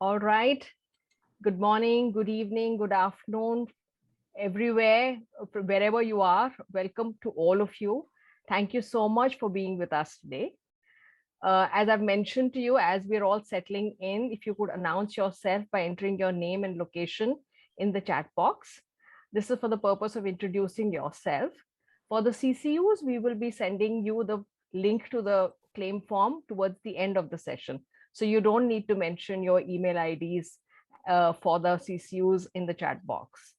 All right. Good morning, good evening, good afternoon, everywhere, wherever you are. Welcome to all of you. Thank you so much for being with us today. As I've mentioned to you, as we're all settling in, if you could announce yourself by entering your name and location in the chat box. This is for the purpose of introducing yourself. For the CCUs, we will be sending you the link to the claim form towards the end of the session. So you don't need to mention your email IDs for the CCUs in the chat box.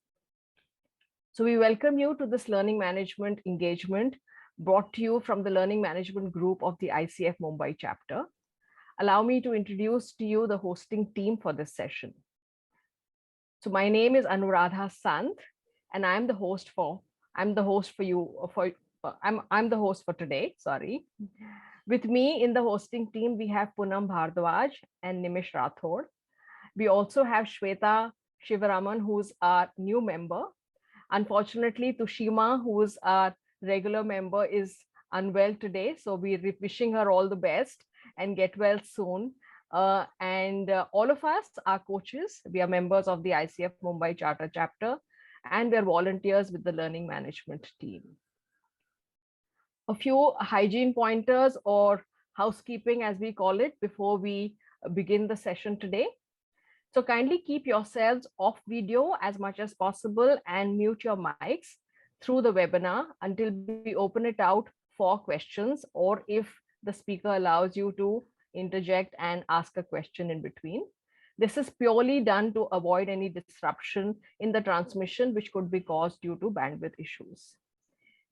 So we welcome you to this learning management engagement brought to you from the learning management group of the ICF Mumbai chapter. Allow me to introduce to you the hosting team for this session. So my name is Anuradha Sant, and I'm the host for today. Sorry. With me in the hosting team, we have Poonam Bhardwaj and Nimish Rathod. We also have Shweta Shivaraman, who's our new member. Unfortunately, Tushima, who is our regular member, is unwell today. So we're wishing her all the best and get well soon. All of us are coaches. We are members of the ICF Mumbai Charter chapter, and we're volunteers with the learning management team. A few hygiene pointers or housekeeping, as we call it, before we begin the session today. So kindly keep yourselves off video as much as possible and mute your mics through the webinar until we open it out for questions, or if the speaker allows you to interject and ask a question in between. This is purely done to avoid any disruption in the transmission which could be caused due to bandwidth issues.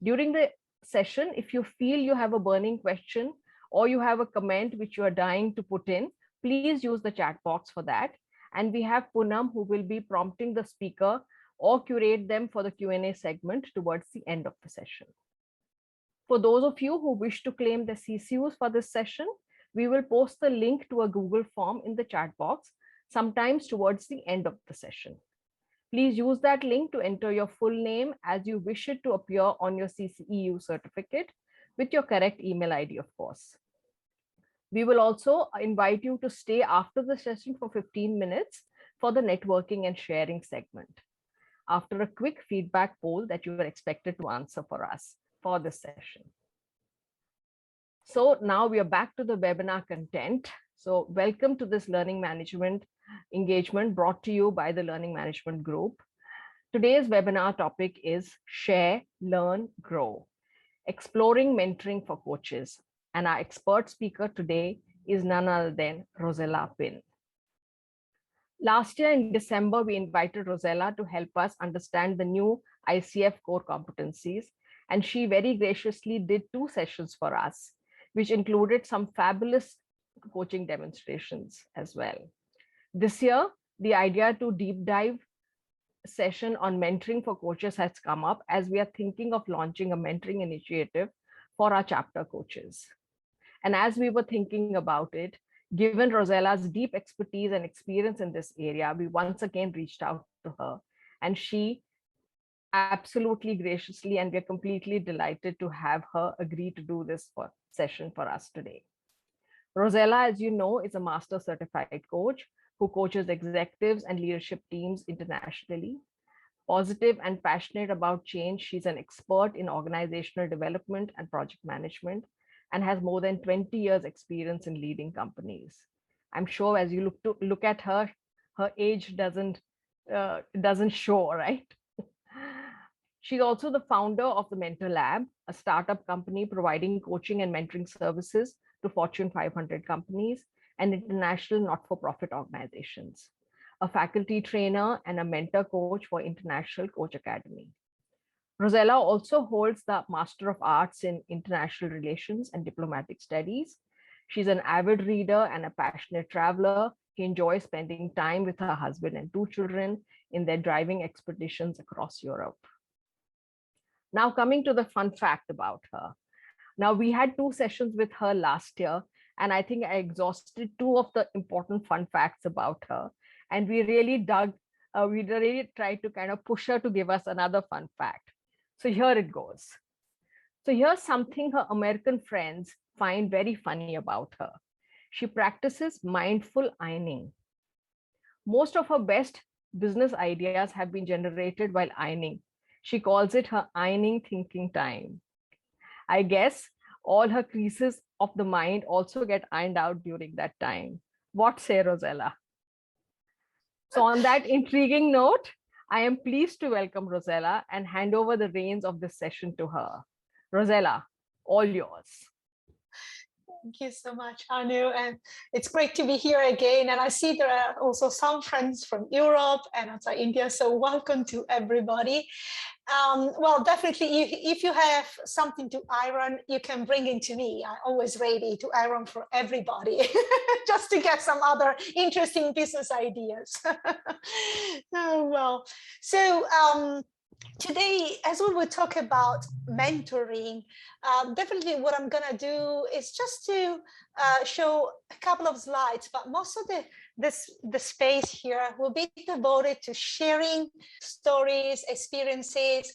During the session, if you feel you have a burning question or you have a comment which you are dying to put in, please use the chat box for that. And we have Poonam, who will be prompting the speaker or curate them for the Q&A segment towards the end of the session. For those of you who wish to claim the CCUs for this session, we will post the link to a Google form in the chat box, sometimes towards the end of the session. Please use that link to enter your full name as you wish it to appear on your CCEU certificate with your correct email ID, of course. We will also invite you to stay after the session for 15 minutes for the networking and sharing segment, after a quick feedback poll that you are expected to answer for us for this session. So now we are back to the webinar content. So welcome to this learning management engagement brought to you by the Learning Management Group. Today's webinar topic is Share, Learn, Grow, Exploring Mentoring for Coaches. And our expert speaker today is none other than Rossella Pin. Last year in December, we invited Rossella to help us understand the new ICF core competencies, and she very graciously did 2 sessions for us, which included some fabulous coaching demonstrations as well. This year, the idea to deep dive session on mentoring for coaches has come up as we are thinking of launching a mentoring initiative for our chapter coaches. And as we were thinking about it, given Rossella's deep expertise and experience in this area, we once again reached out to her, and she absolutely graciously, and we're completely delighted to have her agree to do this session for us today. Rossella, as you know, is a master certified coach who coaches executives and leadership teams internationally. Positive and passionate about change, she's an expert in organizational development and project management, and has more than 20 years experience in leading companies. I'm sure as you look at her, her age doesn't show, right? She's also the founder of the MentorLab, a startup company providing coaching and mentoring services to Fortune 500 companies and international not-for-profit organizations, a faculty trainer and a mentor coach for International Coach Academy. Rossella also holds the Master of Arts in International Relations and Diplomatic Studies. She's an avid reader and a passionate traveler. He enjoys spending time with her husband and 2 children in their driving expeditions across Europe. Now coming to the fun fact about her. Now we had 2 sessions with her last year, and I think I exhausted 2 of the important fun facts about her. And we really tried to kind of push her to give us another fun fact. So here it goes. So here's something her American friends find very funny about her. She practices mindful ironing. Most of her best business ideas have been generated while ironing. She calls it her ironing thinking time. I guess all her creases of the mind also get ironed out during that time. What say, Rossella? So on that intriguing note, I am pleased to welcome Rossella and hand over the reins of this session to her. Rossella, all yours. Thank you so much, Anu, and it's great to be here again. And I see there are also some friends from Europe and outside India, so welcome to everybody. Well, definitely, if you have something to iron, you can bring it to me. I'm always ready to iron for everybody, just to get some other interesting business ideas. Oh, well, so today, as we will talk about mentoring, definitely what I'm going to do is just to show a couple of slides, but most of the space here will be devoted to sharing stories, experiences,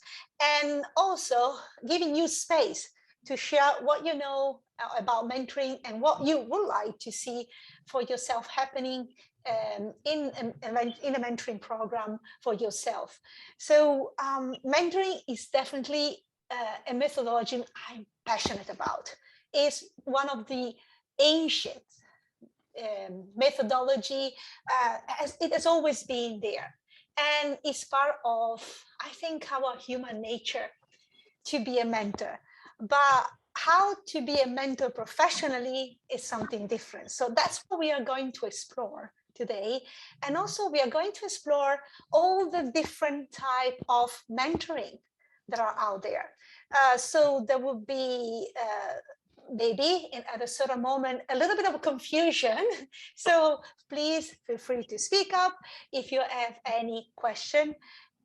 and also giving you space to share what you know about mentoring and what you would like to see for yourself happening in a mentoring program for yourself. So mentoring is definitely a methodology I'm passionate about. It's one of the ancient methodology. It has always been there. And it's part of, I think, our human nature to be a mentor. But how to be a mentor professionally is something different. So that's what we are going to explore today. And also we are going to explore all the different type of mentoring that are out there. So there will be maybe at a certain moment a little bit of confusion. So please feel free to speak up if you have any question,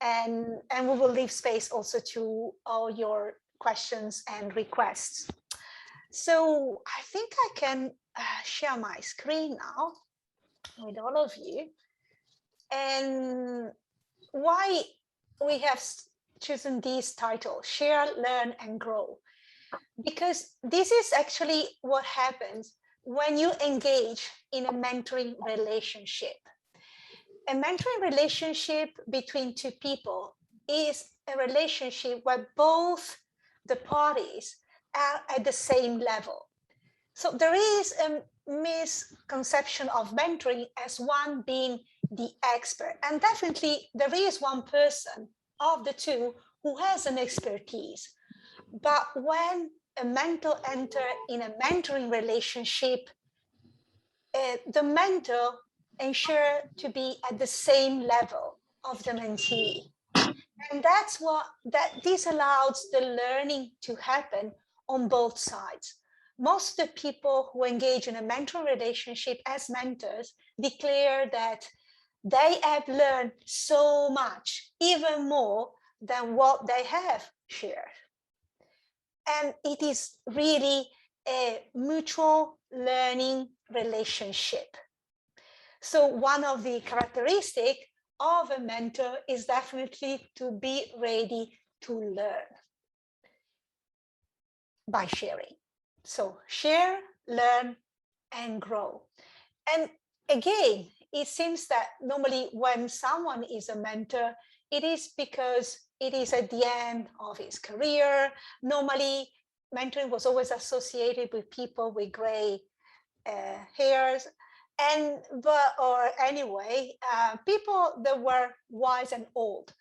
and we will leave space also to all your questions and requests. So I think I can share my screen now with all of you. And why we have chosen this title, Share, Learn, and Grow. Because this is actually what happens when you engage in a mentoring relationship. A mentoring relationship between two people is a relationship where both the parties are at the same level. So there is a misconception of mentoring as one being the expert. And definitely there is one person of the two who has an expertise. But when a mentor enters in a mentoring relationship, the mentor ensures to be at the same level of the mentee. And that's this allows the learning to happen on both sides. Most of the people who engage in a mentor relationship as mentors declare that they have learned so much, even more than what they have shared. And it is really a mutual learning relationship. So one of the characteristics of a mentor is definitely to be ready to learn by sharing. So share, learn, and grow. And again, it seems that normally when someone is a mentor, it is because it is at the end of his career. Normally, mentoring was always associated with people with gray hairs, or anyway, people that were wise and old.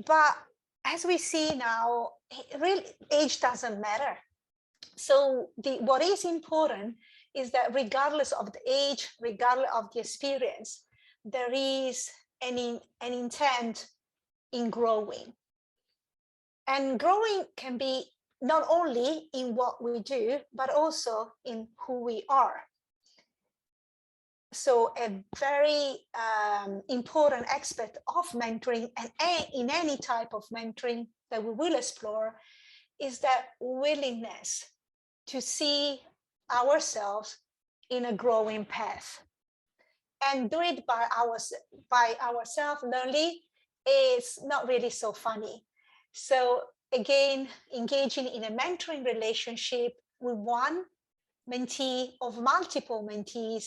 But as we see now, really, age doesn't matter. So what is important is that regardless of the age, regardless of the experience, there is an intent in growing. And growing can be not only in what we do, but also in who we are. So a very important aspect of mentoring, and in any type of mentoring that we will explore, is that willingness to see ourselves in a growing path. And do it by ourselves lonely is not really so funny. So again, engaging in a mentoring relationship with one mentee or multiple mentees,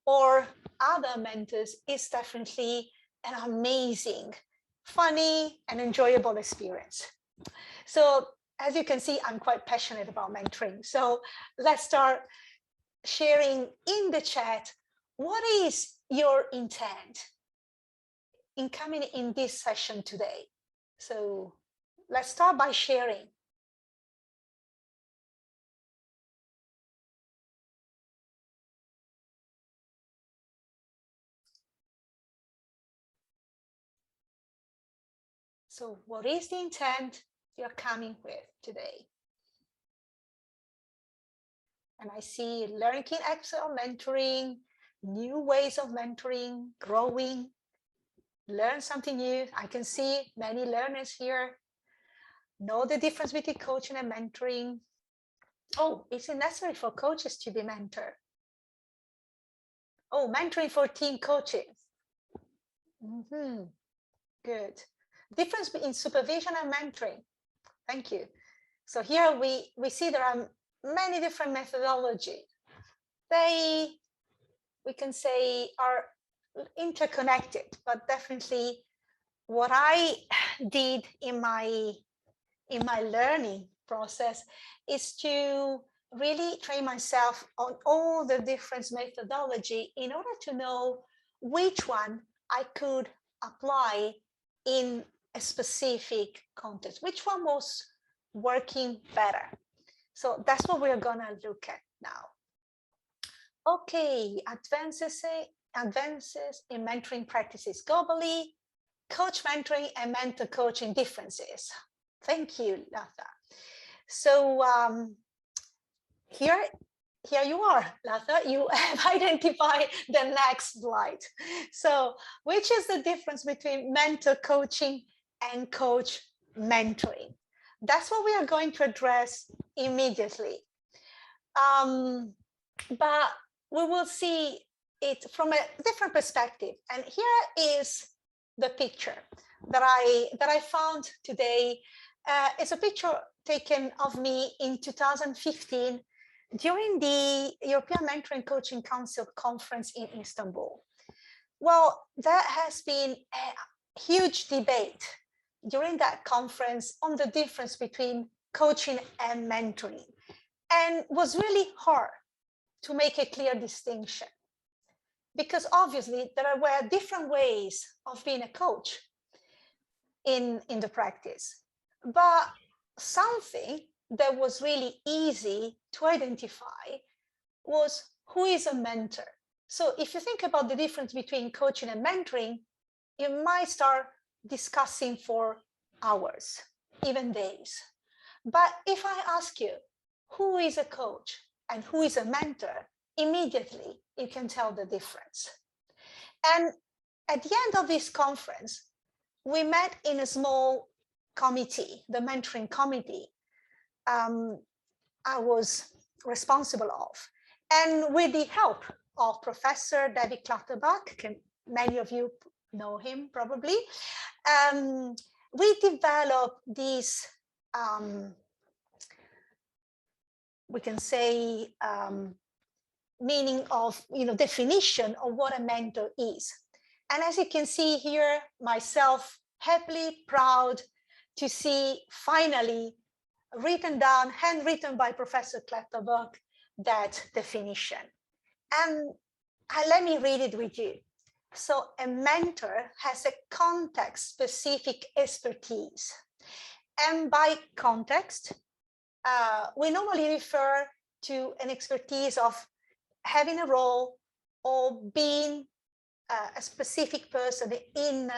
or other mentors is definitely an amazing, funny, and enjoyable experience. So as you can see, I'm quite passionate about mentoring. So let's start sharing in the chat, what is your intent in coming in this session today? So let's start by sharing. So what is the intent you're coming with today? And I see learning Excel, mentoring, new ways of mentoring, growing, learn something new. I can see many learners here. Know the difference between coaching and mentoring. Oh, is it necessary for coaches to be mentor? Oh, mentoring for team coaching. Good. Difference between supervision and mentoring. Thank you. So here we see there are many different methodologies. They, we can say, are interconnected, but definitely what I did in my learning process is to really train myself on all the different methodology in order to know which one I could apply in a specific context, which one was working better. So that's what we're gonna look at now. Okay, advances in mentoring practices globally, coach mentoring and mentor coaching differences. Thank you, Latha. So here you are, Latha. You have identified the next slide. So which is the difference between mentor coaching and coach mentoring? That's what we are going to address immediately. But we will see it from a different perspective. And here is the picture that I found today. It's a picture taken of me in 2015 during the European Mentoring Coaching Council conference in Istanbul. Well, there has been a huge debate during that conference on the difference between coaching and mentoring, and was really hard to make a clear distinction, because obviously there were different ways of being a coach in the practice. But something that was really easy to identify was who is a mentor. So if you think about the difference between coaching and mentoring, you might start discussing for hours, even days. But if I ask you, who is a coach and who is a mentor, immediately you can tell the difference. And at the end of this conference, we met in a small committee, the mentoring committee I was responsible of. And with the help of Professor David Clutterbuck, many of you know him probably, we developed this, we can say, meaning of, definition of what a mentor is. And as you can see here, myself happily proud to see finally written down, handwritten by Professor Clutterbuck, that definition. And let me read it with you. So a mentor has a context-specific expertise. And by context, we normally refer to an expertise of having a role or being a specific person in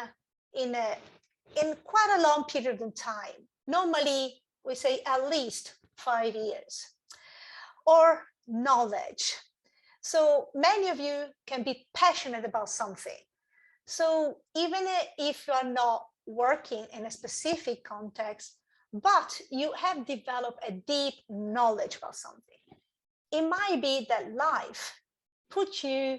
quite a long period of time. Normally, we say at least 5 years. Or knowledge. So many of you can be passionate about something. So even if you are not working in a specific context, but you have developed a deep knowledge about something, it might be that life put you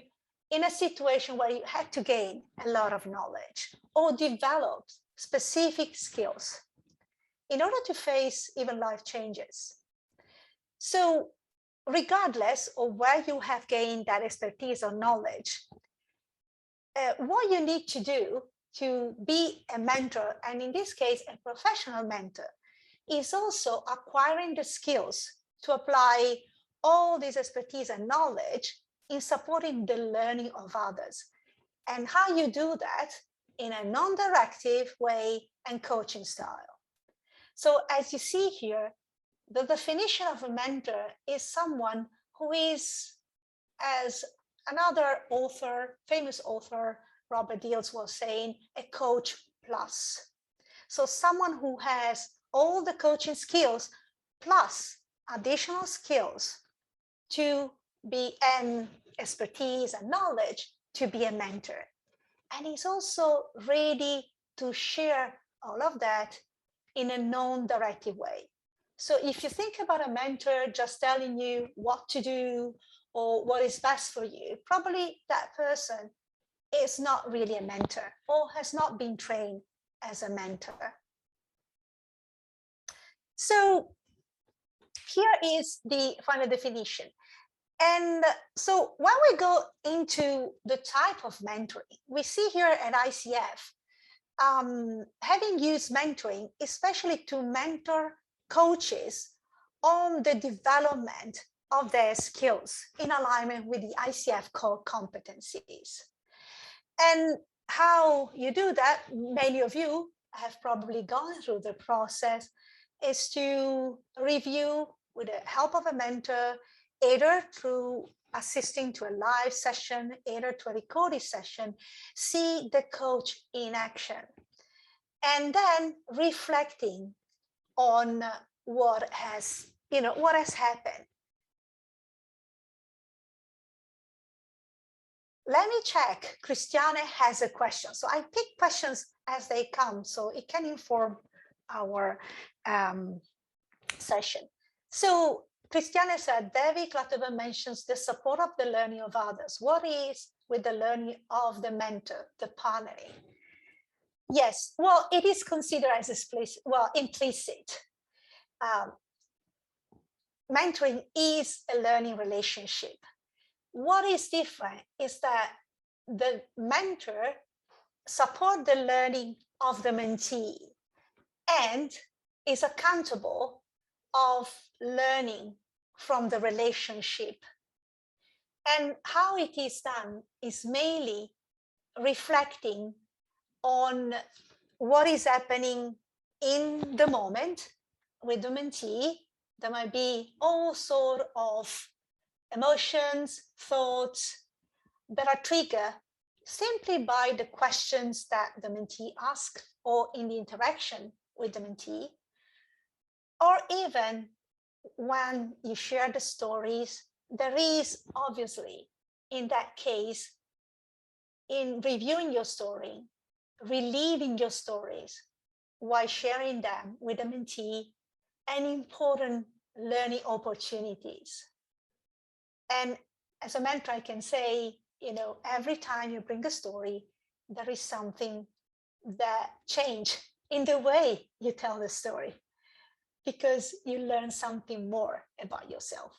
in a situation where you had to gain a lot of knowledge or develop specific skills in order to face even life changes. So regardless of where you have gained that expertise or knowledge, what you need to do to be a mentor, and in this case, a professional mentor, is also acquiring the skills to apply all this expertise and knowledge in supporting the learning of others. And how you do that in a non-directive way and coaching style. So as you see here, the definition of a mentor is someone who is, as another author, famous author, Robert Deals, was saying, a coach plus. So someone who has all the coaching skills plus additional skills to be an expertise and knowledge to be a mentor. And he's also ready to share all of that in a non-directive way. So if you think about a mentor just telling you what to do or what is best for you, probably that person is not really a mentor or has not been trained as a mentor. So here is the final definition. And so when we go into the type of mentoring, we see here at ICF, having used mentoring, especially to mentor coaches on the development of their skills in alignment with the ICF core competencies. And how you do that, many of you have probably gone through the process, is to review with the help of a mentor, either through assisting to a live session, either to a recorded session, see the coach in action, and then reflecting on what has happened. Let me check. Christiane has a question. So I pick questions as they come, so it can inform our session. So Christiane said, David Clutterman mentions the support of the learning of others. What is with the learning of the mentor, the partnering? Yes, well, it is considered as explicit, implicit. Mentoring is a learning relationship. What is different is that the mentor supports the learning of the mentee and is accountable of learning from the relationship. And how it is done is mainly reflecting on what is happening in the moment with the mentee. There might be all sorts of emotions, thoughts that are triggered simply by the questions that the mentee asks or in the interaction with the mentee, or even when you share the stories, there is obviously, in that case, in reviewing your story, reliving your stories while sharing them with the mentee, and important learning opportunities. And as a mentor, I can say, every time you bring a story, there is something that changes in the way you tell the story, because you learn something more about yourself.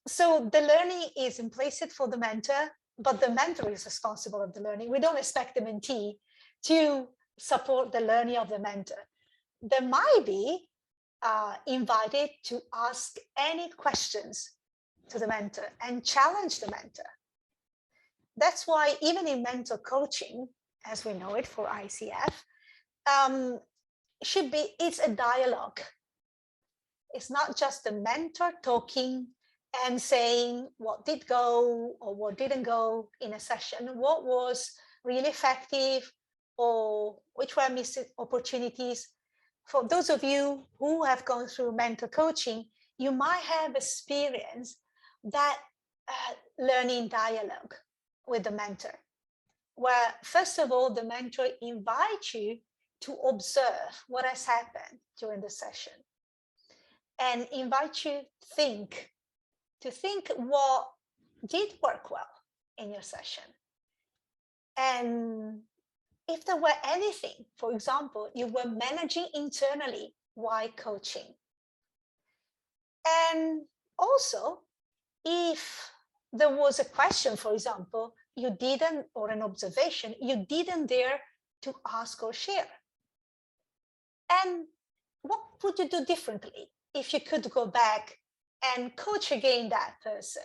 So the learning is implicit for the mentor, but the mentor is responsible of the learning. We don't expect the mentee to support the learning of the mentor. They might be invited to ask any questions to the mentor and challenge the mentor. That's why even in mentor coaching, as we know it for ICF, it's a dialogue. It's not just the mentor talking and saying what did go or what didn't go in a session, what was really effective or which were missed opportunities. For those of you who have gone through mentor coaching, you might have experienced that learning dialogue with the mentor, where first of all, the mentor invites you to observe what has happened during the session and invite you to think what did work well in your session. And if there were anything, for example, you were managing internally while coaching. And also, if there was a question, for example, you didn't, or an observation, you didn't dare to ask or share. And what would you do differently if you could go back and coach again that person?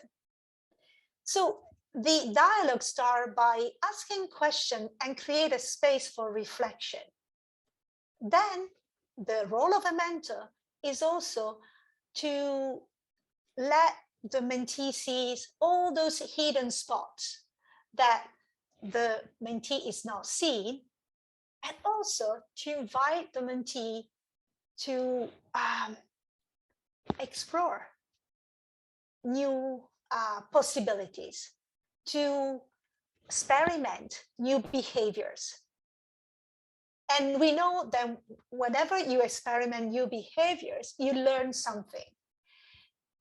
So the dialogue start by asking questions and create a space for reflection. Then the role of a mentor is also to let the mentee see all those hidden spots that the mentee is not seeing, and also to invite the mentee to explore new possibilities, to experiment new behaviors. And we know that whenever you experiment new behaviors, you learn something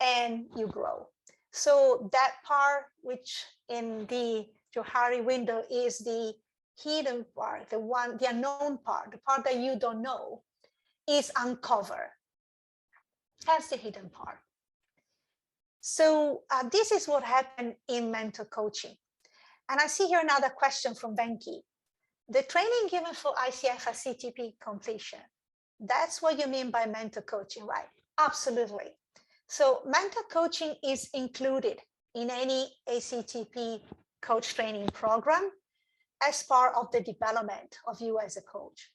and you grow. So that part, which in the Johari window is the hidden part, the unknown part, the part that you don't know, is uncovered. That's the hidden part. So this is what happened in mentor coaching. And I see here another question from Benki. The training given for ICF ACTP completion, that's what you mean by mentor coaching, right? Absolutely. So mentor coaching is included in any ACTP coach training program as part of the development of you as a coach.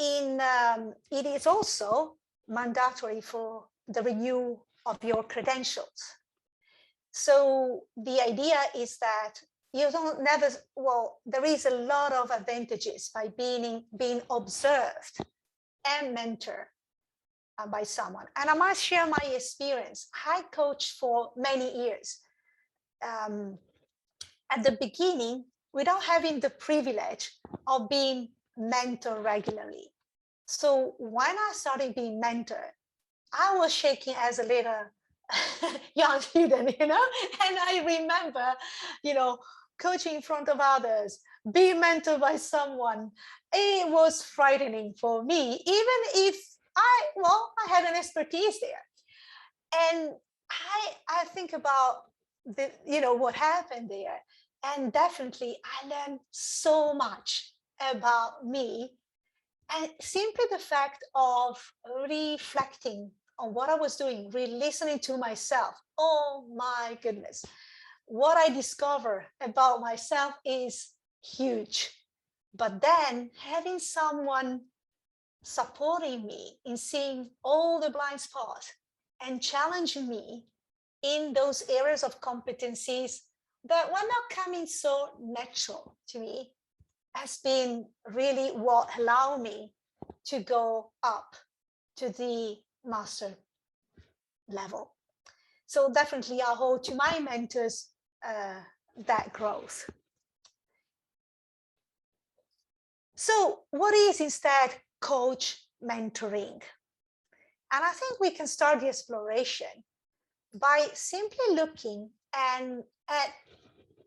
It is also mandatory for the renewal of your credentials. So the idea is that you don't never, well, there is a lot of advantages by being observed and mentored by someone. And I must share my experience. I coached for many years. At the beginning, without having the privilege of being mentored regularly. So when I started being mentored, I was shaking as a little young student, and I remember, coaching in front of others, being mentored by someone. It was frightening for me, even if I had an expertise there. And I think about what happened there, and definitely I learned so much about me, and simply the fact of reflecting on what I was doing, re-listening to myself. Oh my goodness. What I discover about myself is huge. But then having someone supporting me in seeing all the blind spots and challenging me in those areas of competencies that were not coming so natural to me has been really what allowed me to go up to the master level. So definitely I hold to my mentors that growth. So what is instead coach mentoring? And I think we can start the exploration by simply looking at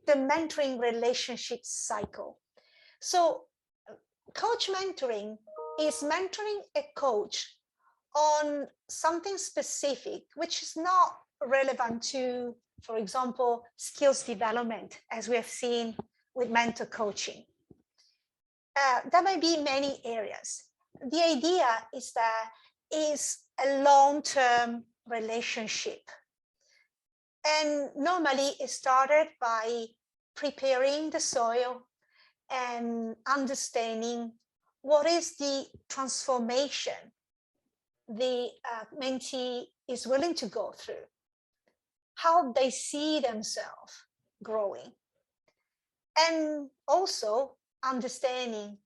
the mentoring relationship cycle. So coach mentoring is mentoring a coach on something specific, which is not relevant to, for example, skills development, as we have seen with mentor coaching. There may be many areas. The idea is that it's a long-term relationship. And normally it started by preparing the soil and understanding what is the transformation the mentee is willing to go through, how they see themselves growing, and also understanding,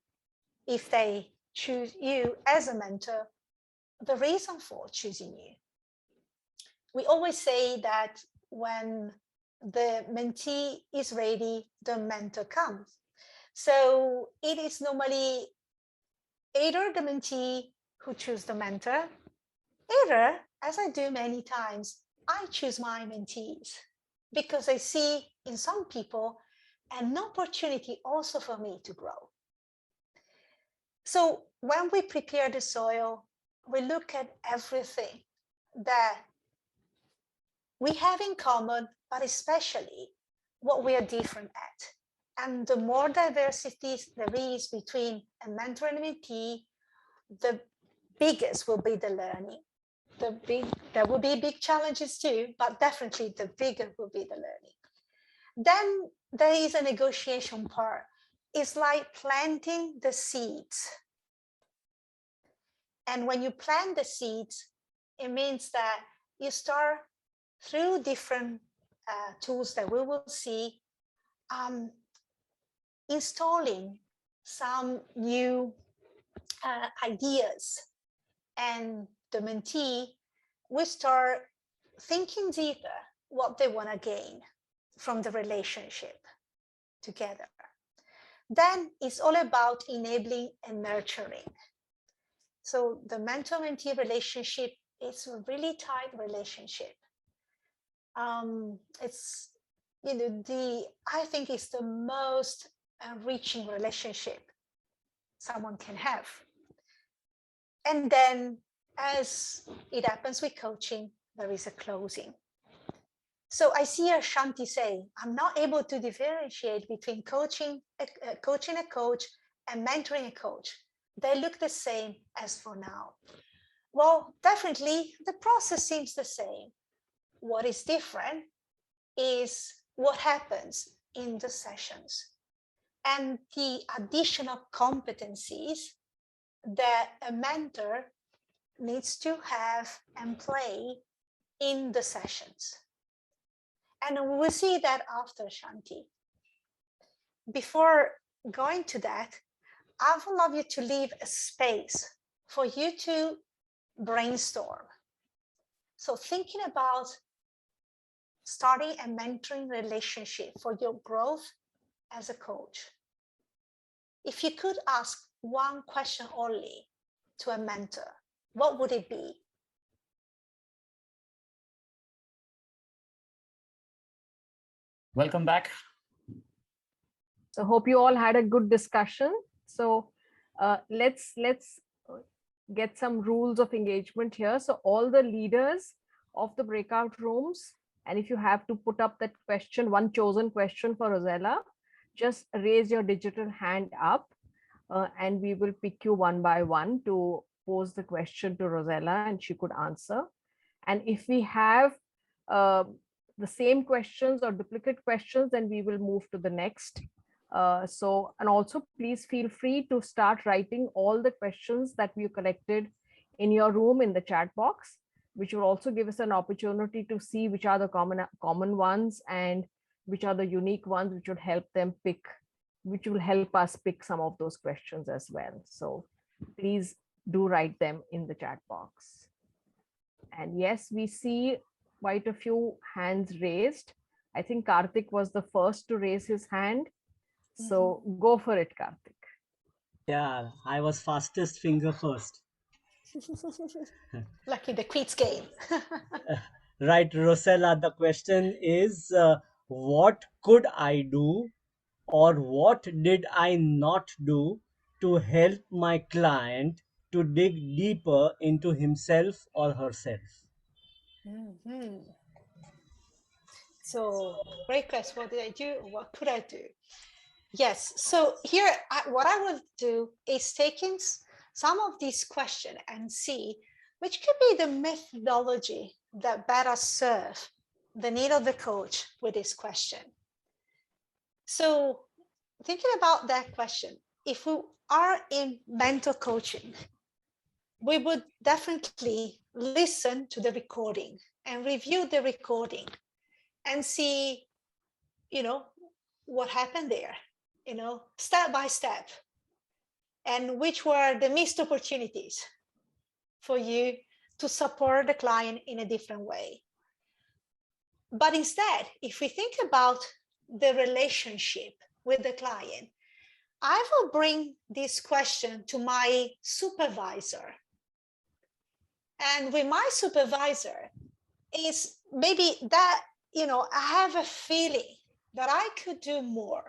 if they choose you as a mentor, the reason for choosing you. We always say that when the mentee is ready, the mentor comes. So it is normally either the mentee who choose the mentor, either, as I do many times, I choose my mentees because I see in some people an opportunity also for me to grow. So when we prepare the soil, we look at everything. that we have in common, but especially what we are different at. And the more diversity there is between a mentor and a mentee, the biggest will be the learning. There will be big challenges too, but definitely the bigger will be the learning. Then there is a negotiation part. It's like planting the seeds. And when you plant the seeds, it means that you start through different tools that we will see, installing some new ideas, and the mentee will start thinking deeper what they want to gain from the relationship together. Then it's all about enabling and nurturing. So the mentor-mentee relationship is a really tight relationship. It's, I think it's the most enriching relationship someone can have. And then, as it happens with coaching, there is a closing. So I see Ashanti say, I'm not able to differentiate between coaching a coach and mentoring a coach. They look the same as for now. Well, definitely the process seems the same. What is different is what happens in the sessions and the additional competencies that a mentor needs to have and play in the sessions. And we will see that after, Shanti. Before going to that, I would love you to leave a space for you to brainstorm. So thinking about starting a mentoring relationship for your growth as a coach. If you could ask one question only to a mentor, what would it be? Welcome back. So hope you all had a good discussion. So let's get some rules of engagement here. So all the leaders of the breakout rooms, and if you have to put up that question, one chosen question for Rossella, just raise your digital hand up and we will pick you one by one to pose the question to Rossella and she could answer. And if we have the same questions or duplicate questions, then we will move to the next. And also please feel free to start writing all the questions that we collected in your room in the chat box, which will also give us an opportunity to see which are the common ones and which are the unique ones, which would help them pick, which will help us pick some of those questions as well. So please do write them in the chat box. And yes, we see quite a few hands raised. I think Karthik was the first to raise his hand. So go for it, Karthik. Yeah, I was fastest finger first. Lucky the quiz game. Right, Rossella, the question is, what could I do or what did I not do to help my client to dig deeper into himself or herself? So great question. What did I do? What could I do? Yes. So here, what I will do is taking some of these questions and see which could be the methodology that better serve the need of the coach with this question. So thinking about that question, if we are in mentor coaching, we would definitely listen to the recording and review the recording and see, what happened there, step by step, and which were the missed opportunities for you to support the client in a different way. But instead, if we think about the relationship with the client, I will bring this question to my supervisor. And with my supervisor is maybe that, I have a feeling that I could do more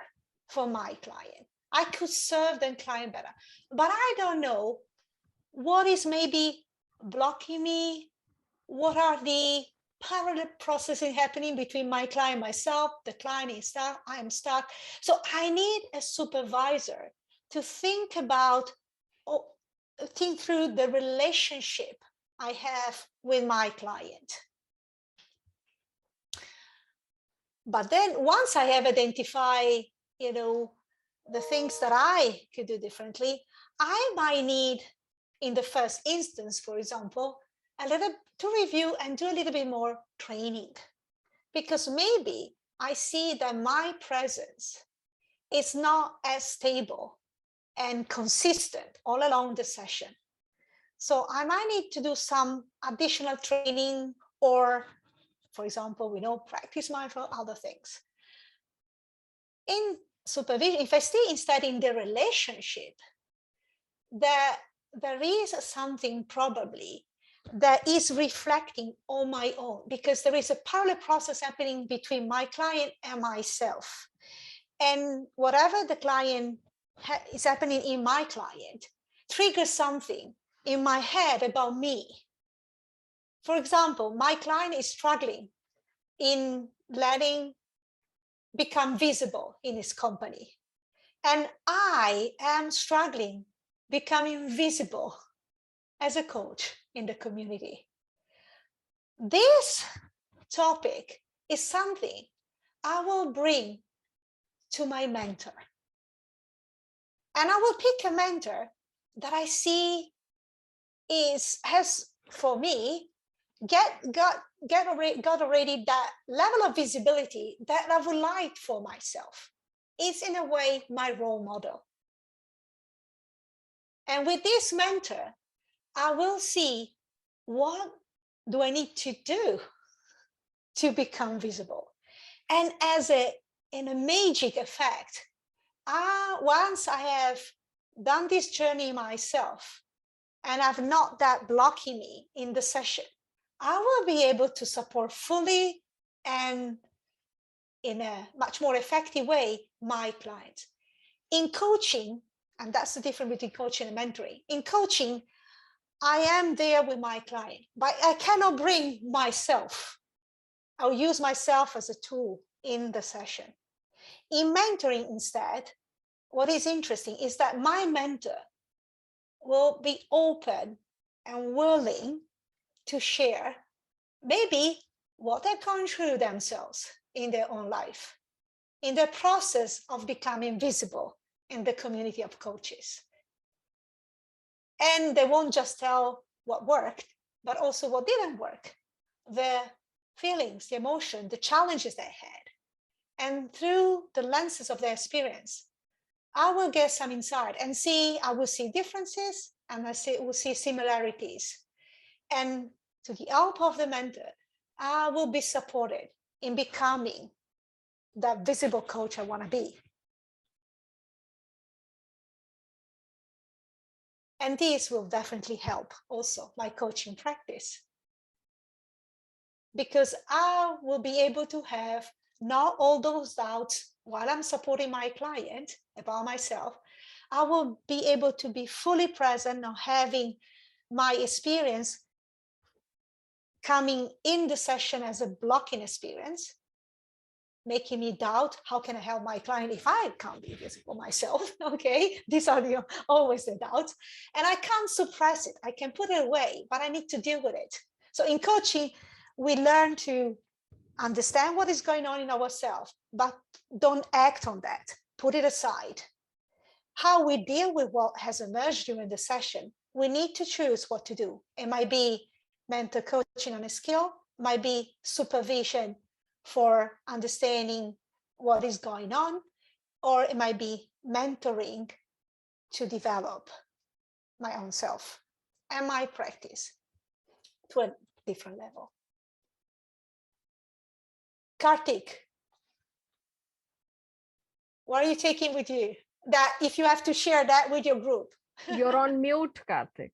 for my client. I could serve the client better, but I don't know what is maybe blocking me, what are the parallel processing happening between my client, myself, the client is stuck, I am stuck. So I need a supervisor to think about, or think through the relationship I have with my client. But then once I have identified, the things that I could do differently, I might need, in the first instance, for example, a little to review and do a little bit more training, because maybe I see that my presence is not as stable and consistent all along the session. So I might need to do some additional training, or, for example, practice mindful, other things. In supervision, if I stay instead in the relationship, there is something probably that is reflecting on my own, because there is a parallel process happening between my client and myself. And whatever the client is happening in my client triggers something in my head about me. For example, my client is struggling in letting become visible in his company, and I am struggling becoming visible as a coach in the community. This topic is something I will bring to my mentor, and I will pick a mentor that I see has for me got already that level of visibility that I would like for myself. It's in a way my role model. And with this mentor, I will see, what do I need to do to become visible? And in a magic effect, once I have done this journey myself and I've not that blocking me in the session, I will be able to support fully and in a much more effective way my clients. In coaching, and that's the difference between coaching and mentoring. In coaching, I am there with my client, but I cannot bring myself. I'll use myself as a tool in the session. In mentoring instead, what is interesting is that my mentor will be open and willing to share maybe what they've gone through themselves in their own life, in the process of becoming visible in the community of coaches. And they won't just tell what worked, but also what didn't work, the feelings, the emotion, the challenges they had. And through the lenses of their experience, I will get some insight and I will see differences, and will see similarities. And to the help of the mentor, I will be supported in becoming that visible coach I want to be. And this will definitely help also my coaching practice, because I will be able to have not all those doubts while I'm supporting my client about myself. I will be able to be fully present, not having my experience coming in the session as a blocking experience, making me doubt, how can I help my client if I can't be visible myself? Okay, these are always the doubts. And I can't suppress it. I can put it away, but I need to deal with it. So in coaching, we learn to understand what is going on in ourselves, but don't act on that. Put it aside. How we deal with what has emerged during the session, we need to choose what to do. It might be mentor coaching on a skill, might be supervision for understanding what is going on, or it might be mentoring to develop my own self and my practice to a different level. Karthik, what are you taking with you? That if you have to share that with your group. You're on mute, Karthik.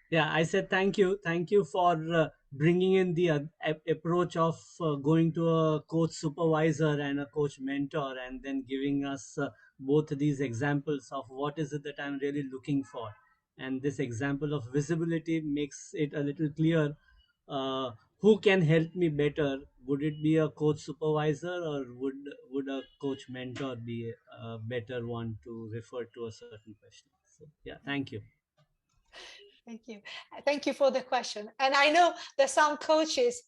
Yeah, I said thank you. Thank you for bringing in the approach of going to a coach supervisor and a coach mentor, and then giving us both these examples of what is it that I'm really looking for. And this example of visibility makes it a little clear. Who can help me better? Would it be a coach supervisor, or would a coach mentor be a better one to refer to a certain question? So yeah, thank you. Thank you. Thank you for the question. And I know that some coaches,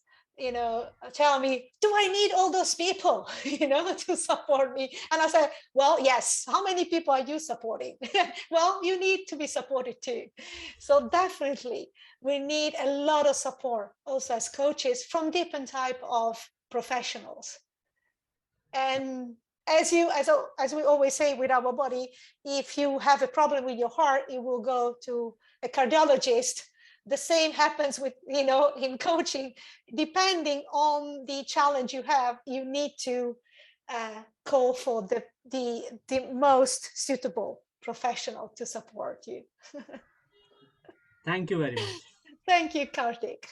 tell me, do I need all those people, to support me? And I said, well, yes. How many people are you supporting? Well, you need to be supported too. So definitely, we need a lot of support also as coaches from different type of professionals. And as we always say with our body, if you have a problem with your heart, you will go to a cardiologist. The same happens with, in coaching. Depending on the challenge you have, you need to call for the most suitable professional to support you. Thank you very much. Thank you, Karthik.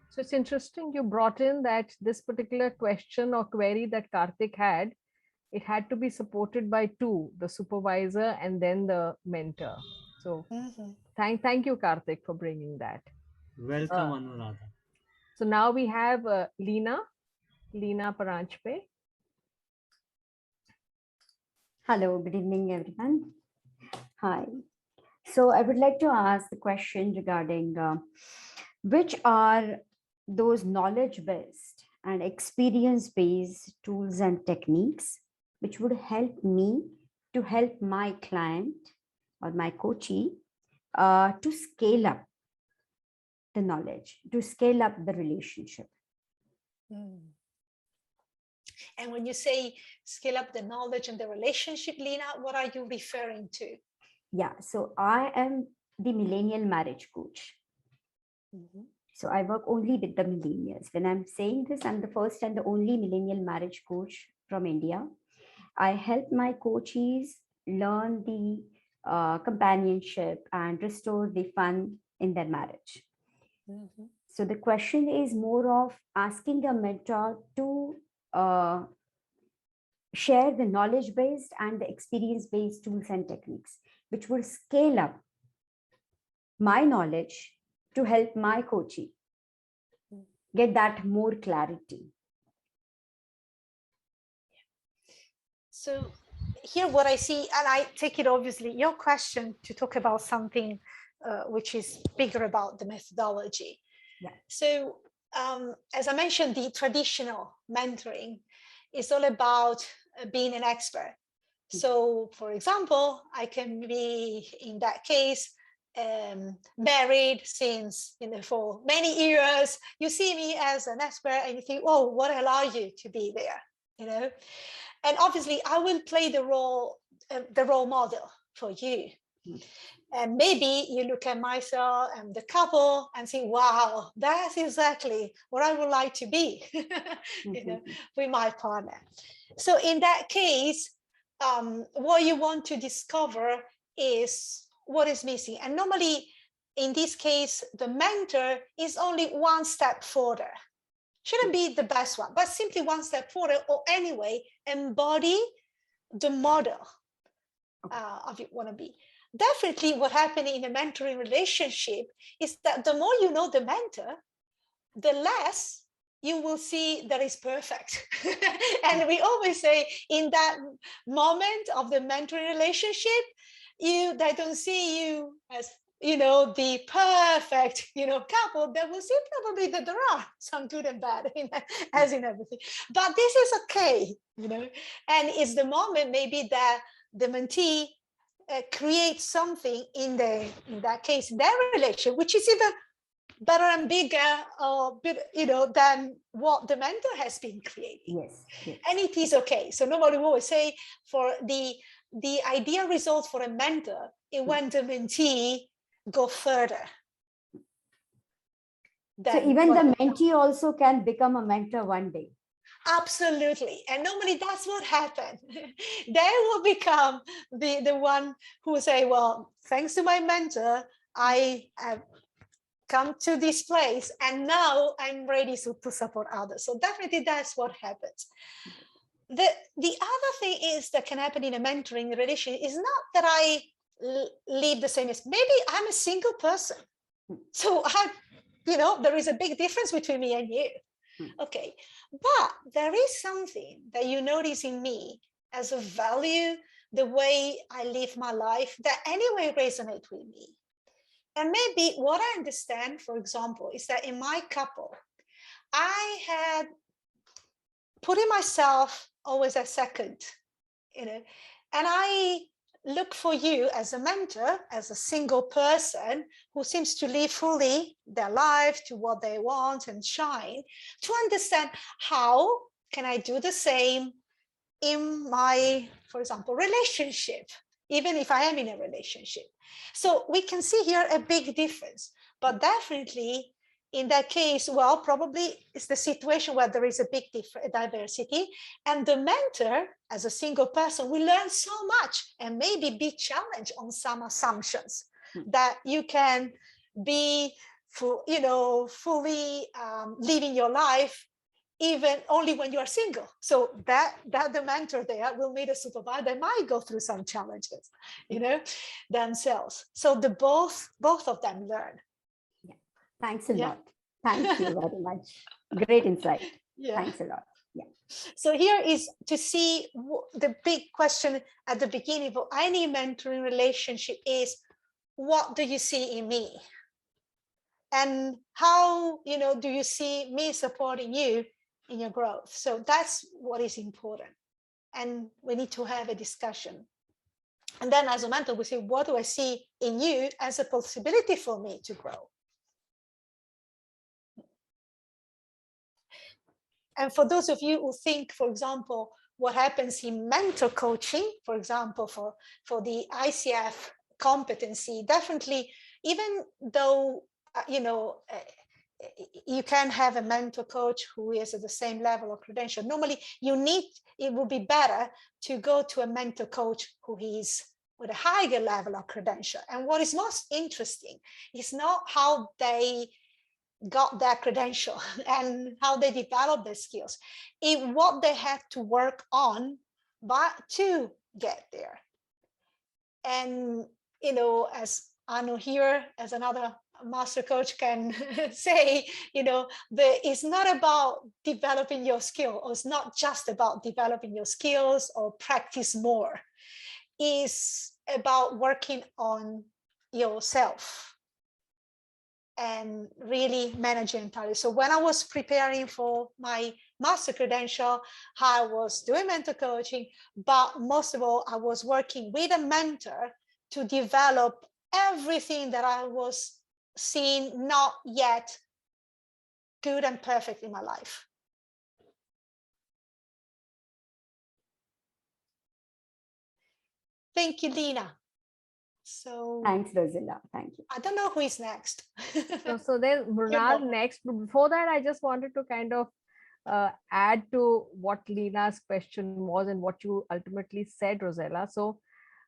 So it's interesting you brought in that this particular question or query that Karthik had, it had to be supported by two, the supervisor and then the mentor. So thank you, Karthik, for bringing that. Welcome, Anuradha. So now we have Leena Paranchpe. Hello, good evening, everyone. Hi. So I would like to ask the question regarding which are those knowledge-based and experience-based tools and techniques which would help me to help my client or my coachee to scale up the knowledge, to scale up the relationship. And when you say scale up the knowledge and the relationship, Leena, what are you referring to? Yeah, so I am the millennial marriage coach. So I work only with the millennials. When I'm saying this, I'm the first and the only millennial marriage coach from India. I help my coachees learn the companionship and restore the fun in their marriage. So the question is more of asking a mentor to share the knowledge-based and the experience-based tools and techniques, which will scale up my knowledge to help my coachee get that more clarity. So here what I see, and I take it obviously your question to talk about something which is bigger about the methodology. Yeah. So as I mentioned, the traditional mentoring is all about being an expert. So for example, I can be in that case married since for many years. You see me as an expert and you think, oh, what allowed you to be there, and obviously I will play the role model for you. And maybe you look at myself and the couple and say, wow, that's exactly what I would like to be with my partner. So in that case, what you want to discover is what is missing. And normally in this case, the mentor is only one step further. Shouldn't be the best one, but simply one step forward, or anyway, embody the model of you want to be. Definitely what happened in a mentoring relationship is that the more you know the mentor, the less you will see that is perfect. And we always say in that moment of the mentoring relationship, they don't see you as the perfect, couple. They will see probably that there are some good and bad, as in everything. But this is okay, and it's the moment maybe that the mentee creates something in that case, in their relationship, which is even better and bigger, than what the mentor has been creating. Yes. And it is okay. So nobody will always say for the ideal result for a mentor is when the mentee go further. So even the mentee also can become a mentor one day. Absolutely. And normally that's what happened. They will become the one who will say, well, thanks to my mentor, I have come to this place and now I'm ready to support others. So definitely that's what happens. The other thing is that can happen in a mentoring relation is not that I live the same as maybe I'm a single person. So there is a big difference between me and you. Okay, but there is something that you notice in me as a value, the way I live my life, that anyway resonates with me. And maybe what I understand, for example, is that in my couple, I had putting myself always as second, and I look for you as a mentor, as a single person who seems to live fully their life to what they want and shine, to understand how can I do the same in my, for example, relationship, even if I am in a relationship. So we can see here a big difference, but definitely in that case, well, probably it's the situation where there is a big diversity, and the mentor as a single person will learn so much and maybe be challenged on some assumptions that you can be fully living your life even only when you are single. So that the mentor there will meet a supervisor, they might go through some challenges, themselves. So the both of them learn. Yeah. Thanks a lot. Thank you very much. Great insight. Yeah. Thanks a lot. Yeah. So here is to see the big question at the beginning of any mentoring relationship is, what do you see in me? And how, do you see me supporting you in your growth? So that's what is important. And we need to have a discussion. And then as a mentor, we say, what do I see in you as a possibility for me to grow? And for those of you who think, for example, what happens in mentor coaching, for example, for the ICF competency, definitely, even though, you can have a mentor coach who is at the same level of credential. Normally, it would be better to go to a mentor coach who is with a higher level of credential. And what is most interesting is not how they got their credential and how they develop their skills, in what they have to work on to get there. And as Anu here, as another master coach can say, it's not about developing your skill, or it's not just about developing your skills or practice more. It's about working on yourself and really managing entirely. So when I was preparing for my master credential, I was doing mentor coaching, but most of all, I was working with a mentor to develop everything that I was seeing not yet good and perfect in my life. Thank you, Lina. So thanks, Rossella. Thank you. I don't know who is next. So there's Mrunal next. But before that, I just wanted to kind of add to what Lina's question was and what you ultimately said, Rossella. So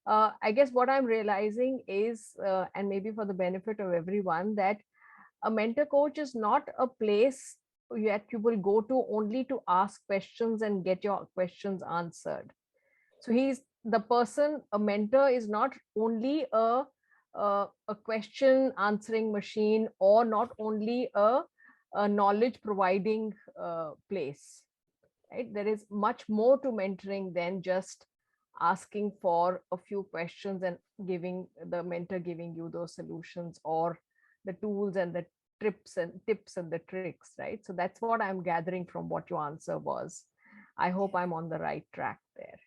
I guess what I'm realizing is, and maybe for the benefit of everyone, that a mentor coach is not a place that you will go to only to ask questions and get your questions answered. So he's the person. A mentor is not only a question answering machine, or not only a knowledge providing place, right? There is much more to mentoring than just asking for a few questions and giving the mentor giving you those solutions or the tools and the tips and the tricks, right? So that's what I'm gathering from what your answer was. I hope I'm on the right track there.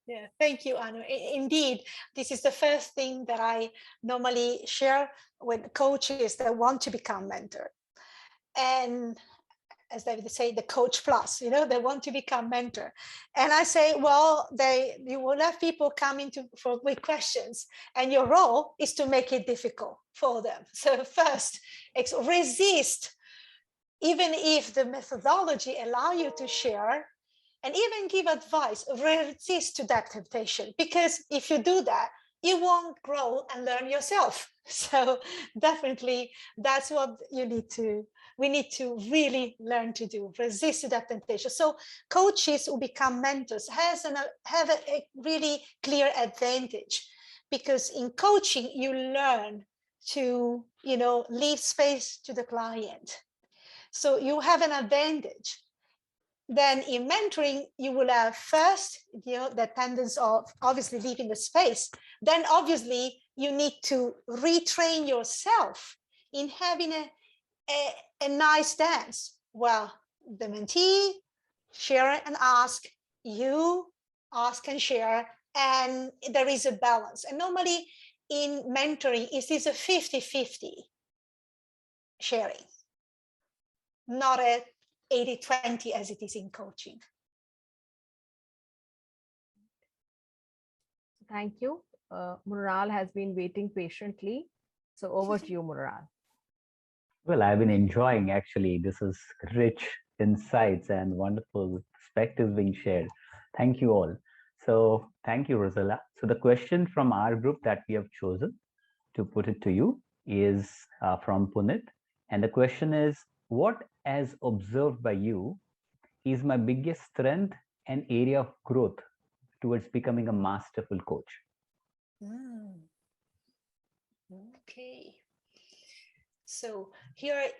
Yeah, thank you, Anu. Indeed, this is the first thing that I normally share with coaches that want to become mentor. And as they would say, the coach plus, they want to become mentor. And I say, well, you will have people come with questions, and your role is to make it difficult for them. So first, resist, even if the methodology allow you to share and even give advice, resist to that temptation, because if you do that, you won't grow and learn yourself. So definitely that's what we need to really learn to do, resist that temptation. So coaches who become mentors have a really clear advantage, because in coaching, you learn to, leave space to the client. So you have an advantage. Then in mentoring, you will have first, the tendency of obviously leaving the space. Then obviously you need to retrain yourself in having a nice dance. Well, the mentee, share and ask, you ask and share, and there is a balance. And normally in mentoring, it is a 50-50 sharing, not a 80-20 as it is in coaching. Thank you. Mural has been waiting patiently. So over to you, Mural. Well, I've been enjoying actually. This is rich insights and wonderful perspectives being shared. Thank you all. So thank you, Rossella. So the question from our group that we have chosen to put it to you is from Punit. And the question is, what, as observed by you, is my biggest strength and area of growth towards becoming a masterful coach? Okay. So here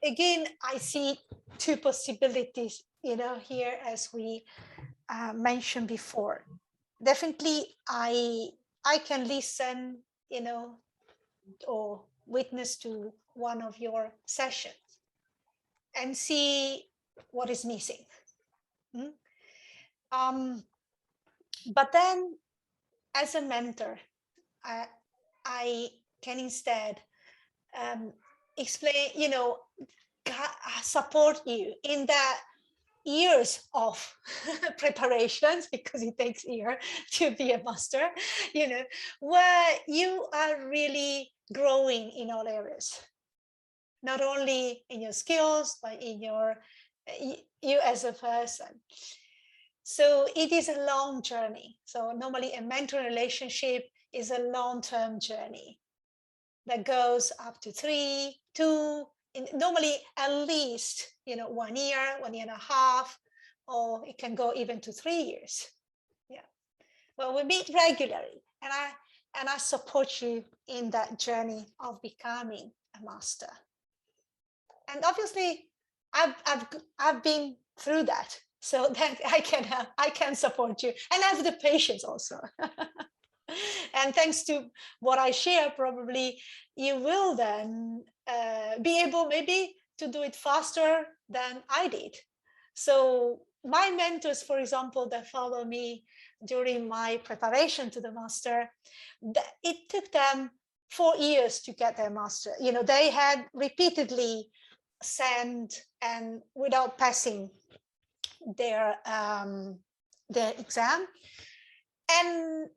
again, I see two possibilities, here as we mentioned before. Definitely, I can listen, or witness to one of your sessions and see what is missing. But then, as a mentor, I can instead explain, support you in that years of preparations, because it takes years to be a master, where you are really growing in all areas, not only in your skills, but in you as a person. So it is a long journey. So normally a mentor relationship is a long-term journey that goes up to 3, 2, normally at least 1 year, 1.5 years, or it can go even to 3 years. Yeah. Well, we meet regularly, and I support you in that journey of becoming a master. And obviously, I've been through that, so that I can support you, and I have the patience also. And thanks to what I share, probably you will then be able maybe to do it faster than I did. So my mentors, for example, that follow me during my preparation to the master, it took them 4 years to get their master. They had repeatedly sent and without passing their exam. And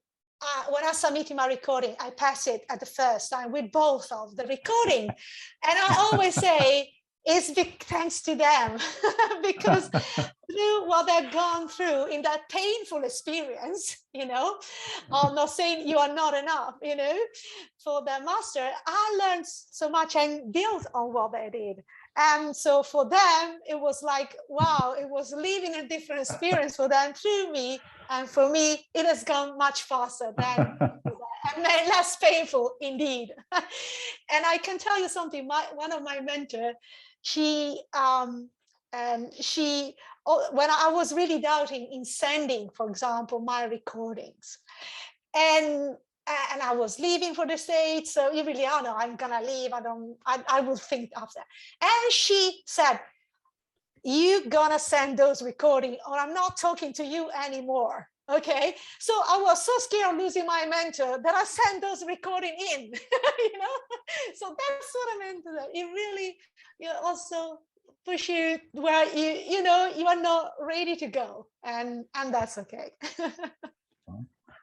when I submitted my recording, I passed it at the first time with both of the recording. And I always say, it's thanks to them, because through what they've gone through in that painful experience, I'm not saying you are not enough, for their master, I learned so much and built on what they did. And so for them, it was like, wow, it was living a different experience for them through me. And for me, it has gone much faster than and less painful indeed. And I can tell you something, one of my mentors, when I was really doubting in sending, for example, my recordings, and I was leaving for the States, so you really, oh no, I'm gonna leave. I will think after. And she said, "You're gonna send those recordings, or I'm not talking to you anymore." Okay, so I was so scared of losing my mentor that I sent those recording in. So that's what I meant. It really, also push you where you are not ready to go, and that's okay.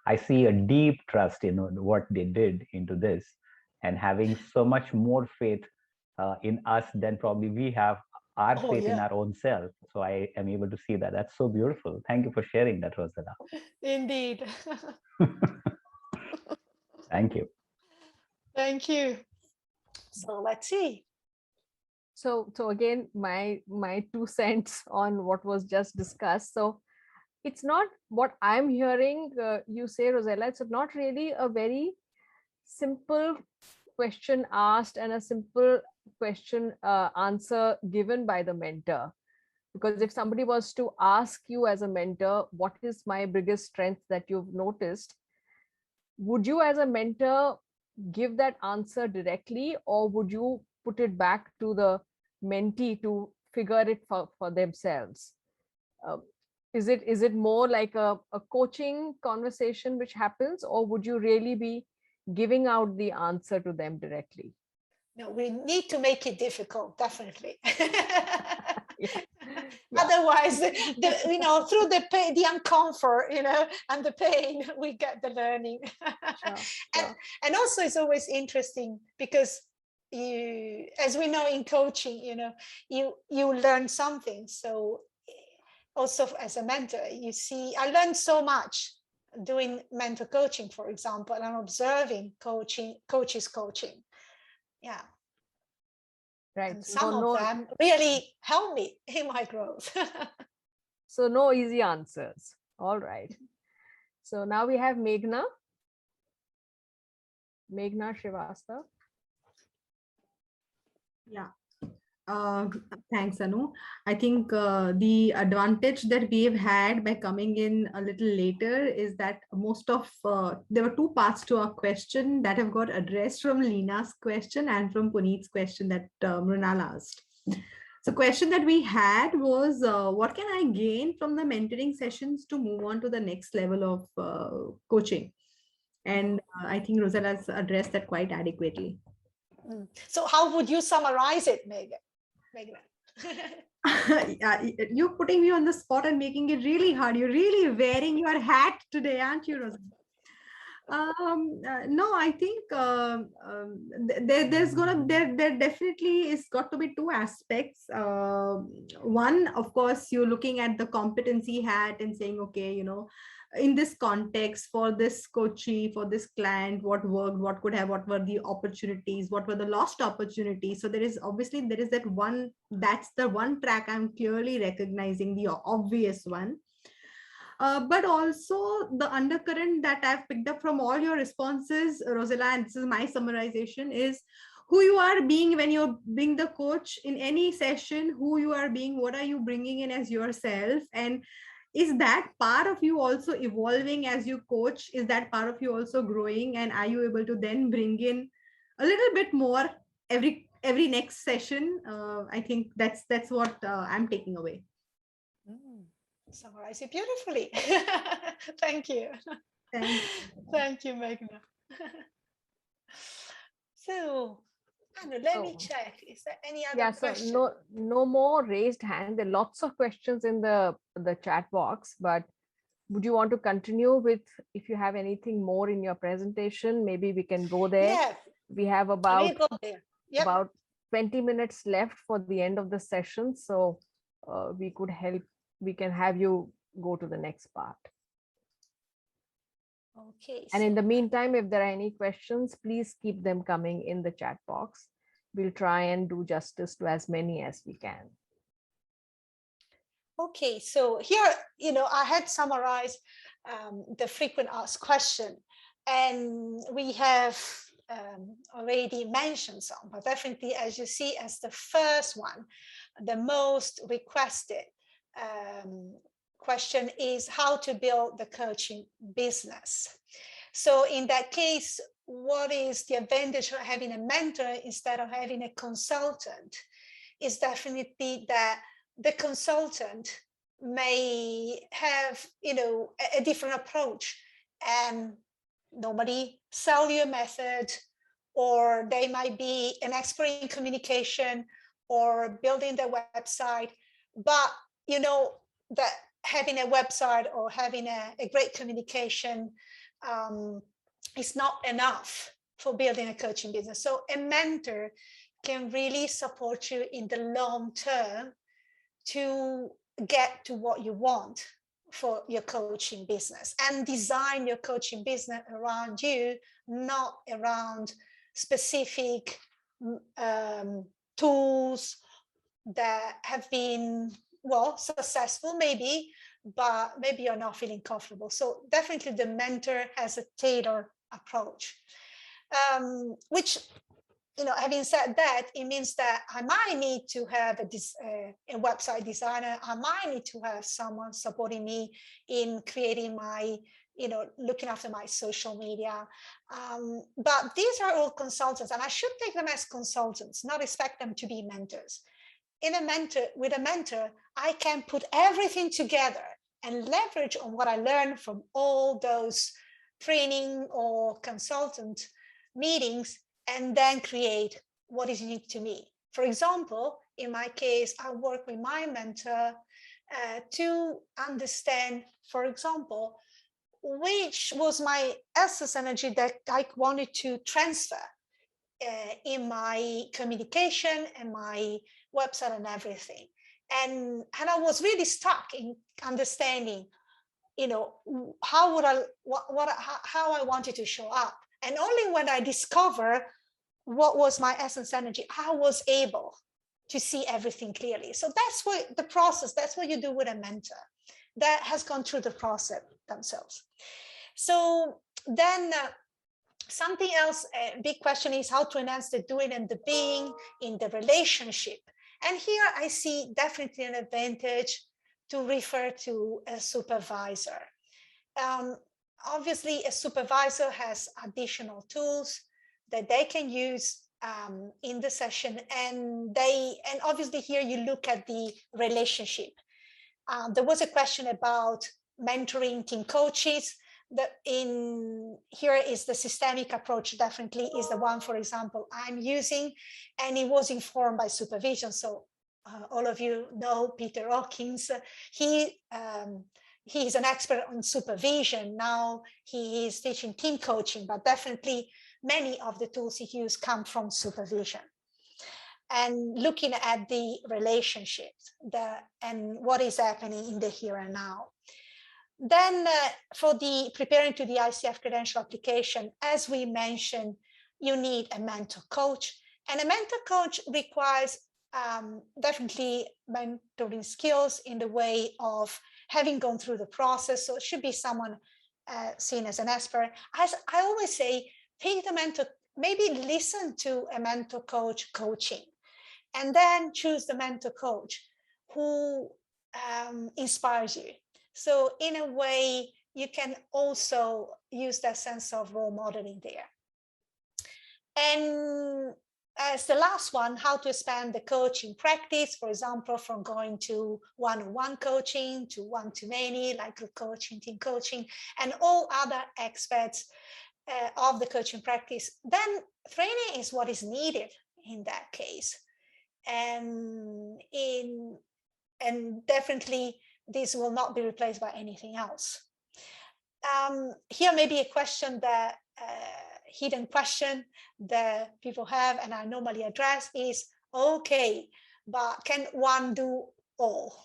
I see a deep trust in what they did into this, and having so much more faith in us than probably we have our faith in our own self. So I am able to see that. That's so beautiful. Thank you for sharing that, Rossella. Indeed. Thank you. Thank you. So let's see. So again, my 2 cents on what was just discussed. So it's not what I'm hearing you say, Rossella. It's not really a very simple question asked and a simple question answer given by the mentor. Because if somebody was to ask you as a mentor, what is my biggest strength that you've noticed? Would you as a mentor give that answer directly, or would you put it back to the mentee to figure it for themselves? Is it more like a coaching conversation which happens, or would you really be giving out the answer to them directly? No, we need to make it difficult, definitely. Yeah. Otherwise, through the pain, the uncomfort, and the pain, we get the learning. Sure. And also, it's always interesting because as we know in coaching, you learn something. So also as a mentor, I learned so much doing mentor coaching, for example, and observing coaches coaching. Yeah. Right. And some of them really help me in my growth. So no easy answers. All right. So now we have Meghna Srivastava. Yeah. Thanks, Anu. I think the advantage that we've had by coming in a little later is that there were two parts to our question that have got addressed from Leena's question and from Puneet's question that Mrinal asked. So question that we had was, what can I gain from the mentoring sessions to move on to the next level of coaching? And I think Rossella has addressed that quite adequately. So how would you summarize it, Meghna? You're putting me on the spot and making it really hard. You're really wearing your hat today, aren't you, Rosa? No, I think there definitely is got to be two aspects. One, of course, you're looking at the competency hat and saying, okay, in this context, for this coachee, for this client, what worked, what were the opportunities, what were the lost opportunities. So there is that's the one track I'm clearly recognizing, the obvious one. But also the undercurrent that I've picked up from all your responses, Rossella, and this is my summarization, is who you are being when you're being the coach in any session, who you are being, what are you bringing in as yourself, and is that part of you also evolving as you coach? Is that part of you also growing? And are you able to then bring in a little bit more every next session? I think that's what I'm taking away. Summarize it beautifully. Thank you. Thank you, Meghna. So, Anu, let me check. Is there any other question? So no more raised hand. There are lots of questions in the chat box, but would you want to continue with, if you have anything more in your presentation, maybe we can go there. Yeah. We have about 20 minutes left for the end of the session. So we can have you go to the next part. Okay. And in the meantime, if there are any questions, please keep them coming in the chat box. We'll try and do justice to as many as we can. Okay, so here, I had summarized the frequent asked question, and we have already mentioned some, but definitely, as you see, as the first one, the most requested question is how to build the coaching business. So in that case, what is the advantage of having a mentor instead of having a consultant? Is definitely that the consultant may have, a different approach and normally sell you a method, or they might be an expert in communication or building their website. But that having a website or having a great communication is not enough for building a coaching business. So a mentor can really support you in the long term to get to what you want for your coaching business, and design your coaching business around you, not around specific tools that have been successful maybe, but maybe you're not feeling comfortable. So definitely the mentor has a tailored approach, which, having said that, it means that I might need to have a website designer. I might need to have someone supporting me in creating my, looking after my social media. But these are all consultants, and I should take them as consultants, not expect them to be mentors. With a mentor, I can put everything together and leverage on what I learned from all those training or consultant meetings, and then create what is unique to me. For example, in my case, I work with my mentor to understand, for example, which was my essence energy that I wanted to transfer in my communication and my website and everything. And I was really stuck in understanding, how I wanted to show up. And only when I discovered what was my essence energy, I was able to see everything clearly. So that's what the process, that's what you do with a mentor that has gone through the process themselves. So then something else, a big question is how to enhance the doing and the being in the relationship. And here I see definitely an advantage to refer to a supervisor. Obviously, a supervisor has additional tools that they can use in the session, and obviously here you look at the relationship. There was a question about mentoring team coaches. Here is the systemic approach, definitely is the one, for example, I'm using, and it was informed by supervision. So all of you know Peter Hawkins. He's an expert on supervision. Now he is teaching team coaching, but definitely many of the tools he used come from supervision. And looking at the relationships and what is happening in the here and now. Then for the preparing to the ICF credential application, as we mentioned, you need a mentor coach. And a mentor coach requires definitely mentoring skills in the way of having gone through the process. So it should be someone seen as an expert. As I always say, take the mentor, maybe listen to a mentor coach coaching, and then choose the mentor coach who inspires you. So in a way, you can also use that sense of role modeling there. And as the last one, how to expand the coaching practice, for example, from going to one-on-one coaching to one-to-many, like group coaching, team coaching, and all other aspects of the coaching practice. Then training is what is needed in that case. And definitely this will not be replaced by anything else. Here may be a question that hidden question that people have, and I normally address is, okay, but can one do all?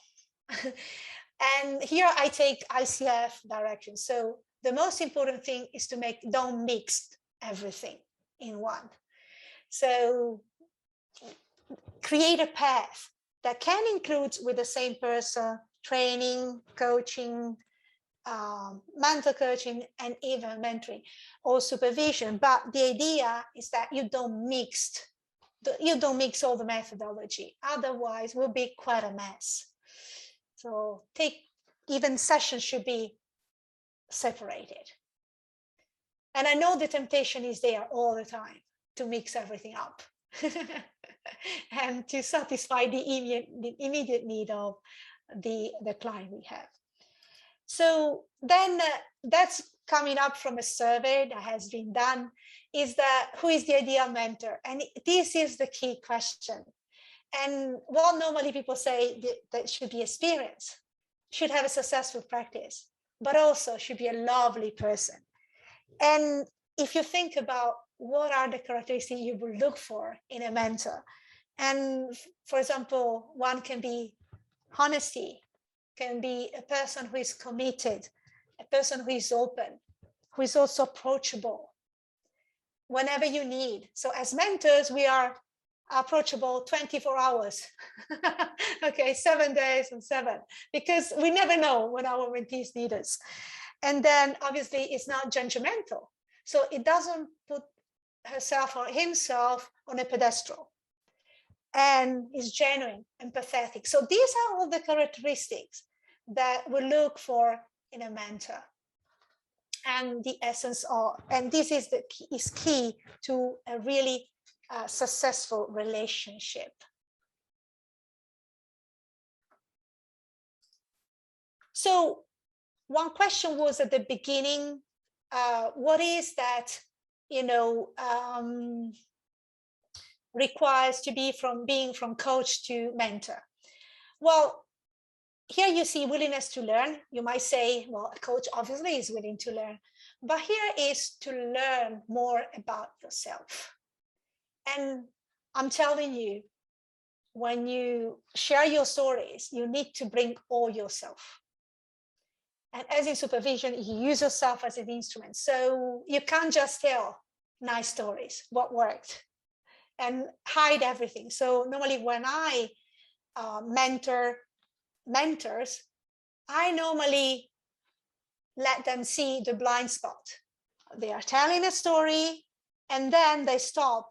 And here I take ICF direction. So the most important thing is to don't mix everything in one. So create a path that can include with the same person training, coaching, mentor coaching, and even mentoring or supervision. But the idea is that you don't mix all the methodology. Otherwise, it will be quite a mess. So even sessions should be separated. And I know the temptation is there all the time to mix everything up and to satisfy the immediate need of the client we have. So then that's coming up from a survey that has been done, is that who is the ideal mentor? And this is the key question. And what normally people say that should be experience, should have a successful practice, but also should be a lovely person. And if you think about what are the characteristics you would look for in a mentor, and for example, one can be honesty, can be a person who is committed, a person who is open, who is also approachable whenever you need. So as mentors, we are approachable 24 hours. Okay, 7 days and 7, because we never know when our mentees need us. And then obviously it's not judgmental. So it doesn't put herself or himself on a pedestal, and is genuine, empathetic. So these are all the characteristics that we look for in a mentor. And the essence of, and this is key to a really successful relationship. So one question was at the beginning, what is that, requires to be being from coach to mentor? Well, here you see willingness to learn. You might say, well, a coach obviously is willing to learn, but here is to learn more about yourself. And I'm telling you, when you share your stories, you need to bring all yourself. And as in supervision, you use yourself as an instrument. So you can't just tell nice stories, what worked, and hide everything. So normally when I mentor mentors, I normally let them see the blind spot. They are telling a story and then they stop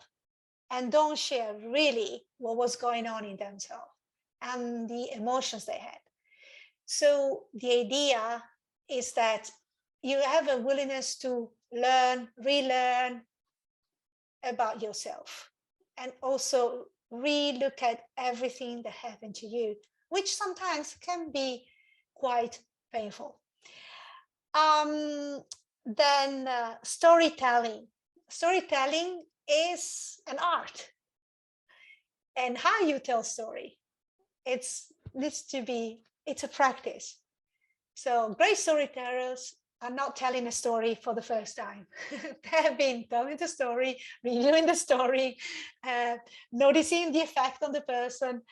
and don't share really what was going on in themselves and the emotions they had. So the idea is that you have a willingness to learn, relearn about yourself, and also re-look at everything that happened to you, which sometimes can be quite painful. Then storytelling. Storytelling is an art. And how you tell story, it's a practice. So great storytellers are not telling a story for the first time. They have been telling the story, reviewing the story, noticing the effect on the person,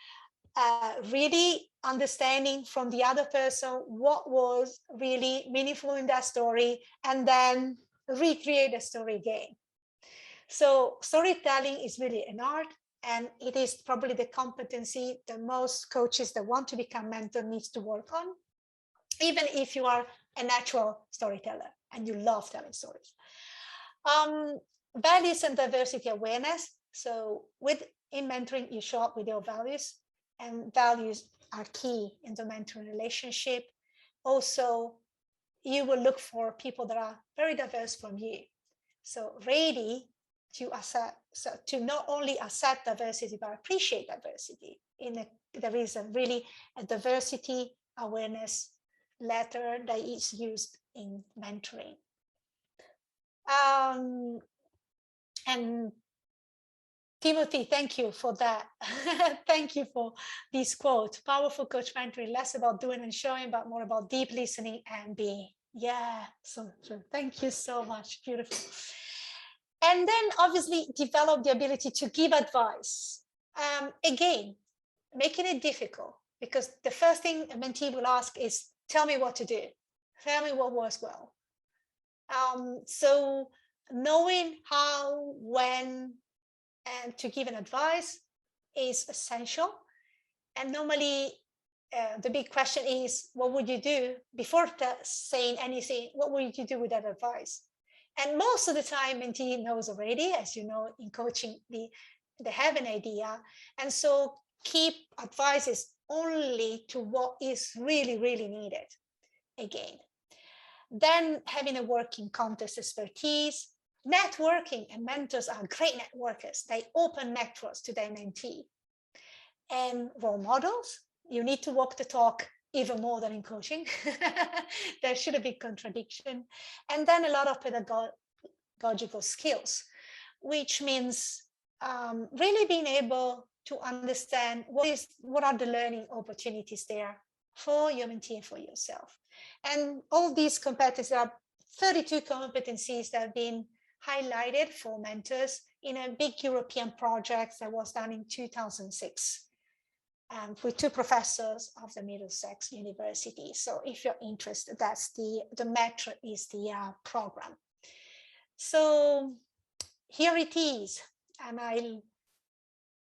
really understanding from the other person what was really meaningful in that story, and then recreate the story again. So storytelling is really an art, and it is probably the competency that most coaches that want to become mentor needs to work on, even if you are a natural storyteller and you love telling stories. Values and diversity awareness. So in mentoring, you show up with your values, and values are key in the mentoring relationship. Also, you will look for people that are very diverse from you. So ready to accept, so to not only accept diversity, but appreciate diversity. There is really a diversity awareness letter that is used in mentoring. And Timothy, thank you for that. Thank you for this quote. Powerful coach mentoring, less about doing and showing, but more about deep listening and being. Yeah, so true. Thank you so much. Beautiful. And then obviously develop the ability to give advice. Again, making it difficult, because the first thing a mentee will ask is, tell me what to do. Tell me what works well. So knowing how, when, and to give an advice is essential. And normally the big question is, what would you do before saying anything? What would you do with that advice? And most of the time, mentee knows already, as you know, in coaching, they have an idea. And so keep advices only to what is really, really needed. Again, then having a working context expertise, networking, and mentors are great networkers. They open networks to their mentee. And role models, you need to walk the talk even more than in coaching. There should be contradiction. And then a lot of pedagogical skills, which means really being able to understand what are the learning opportunities there for your mentee and for yourself. And all these competencies, are 32 competencies that have been highlighted for mentors in a big European project that was done in 2006 with 2 professors of the Middlesex University. So if you're interested, that's the METRO is the program. So here it is, and I'll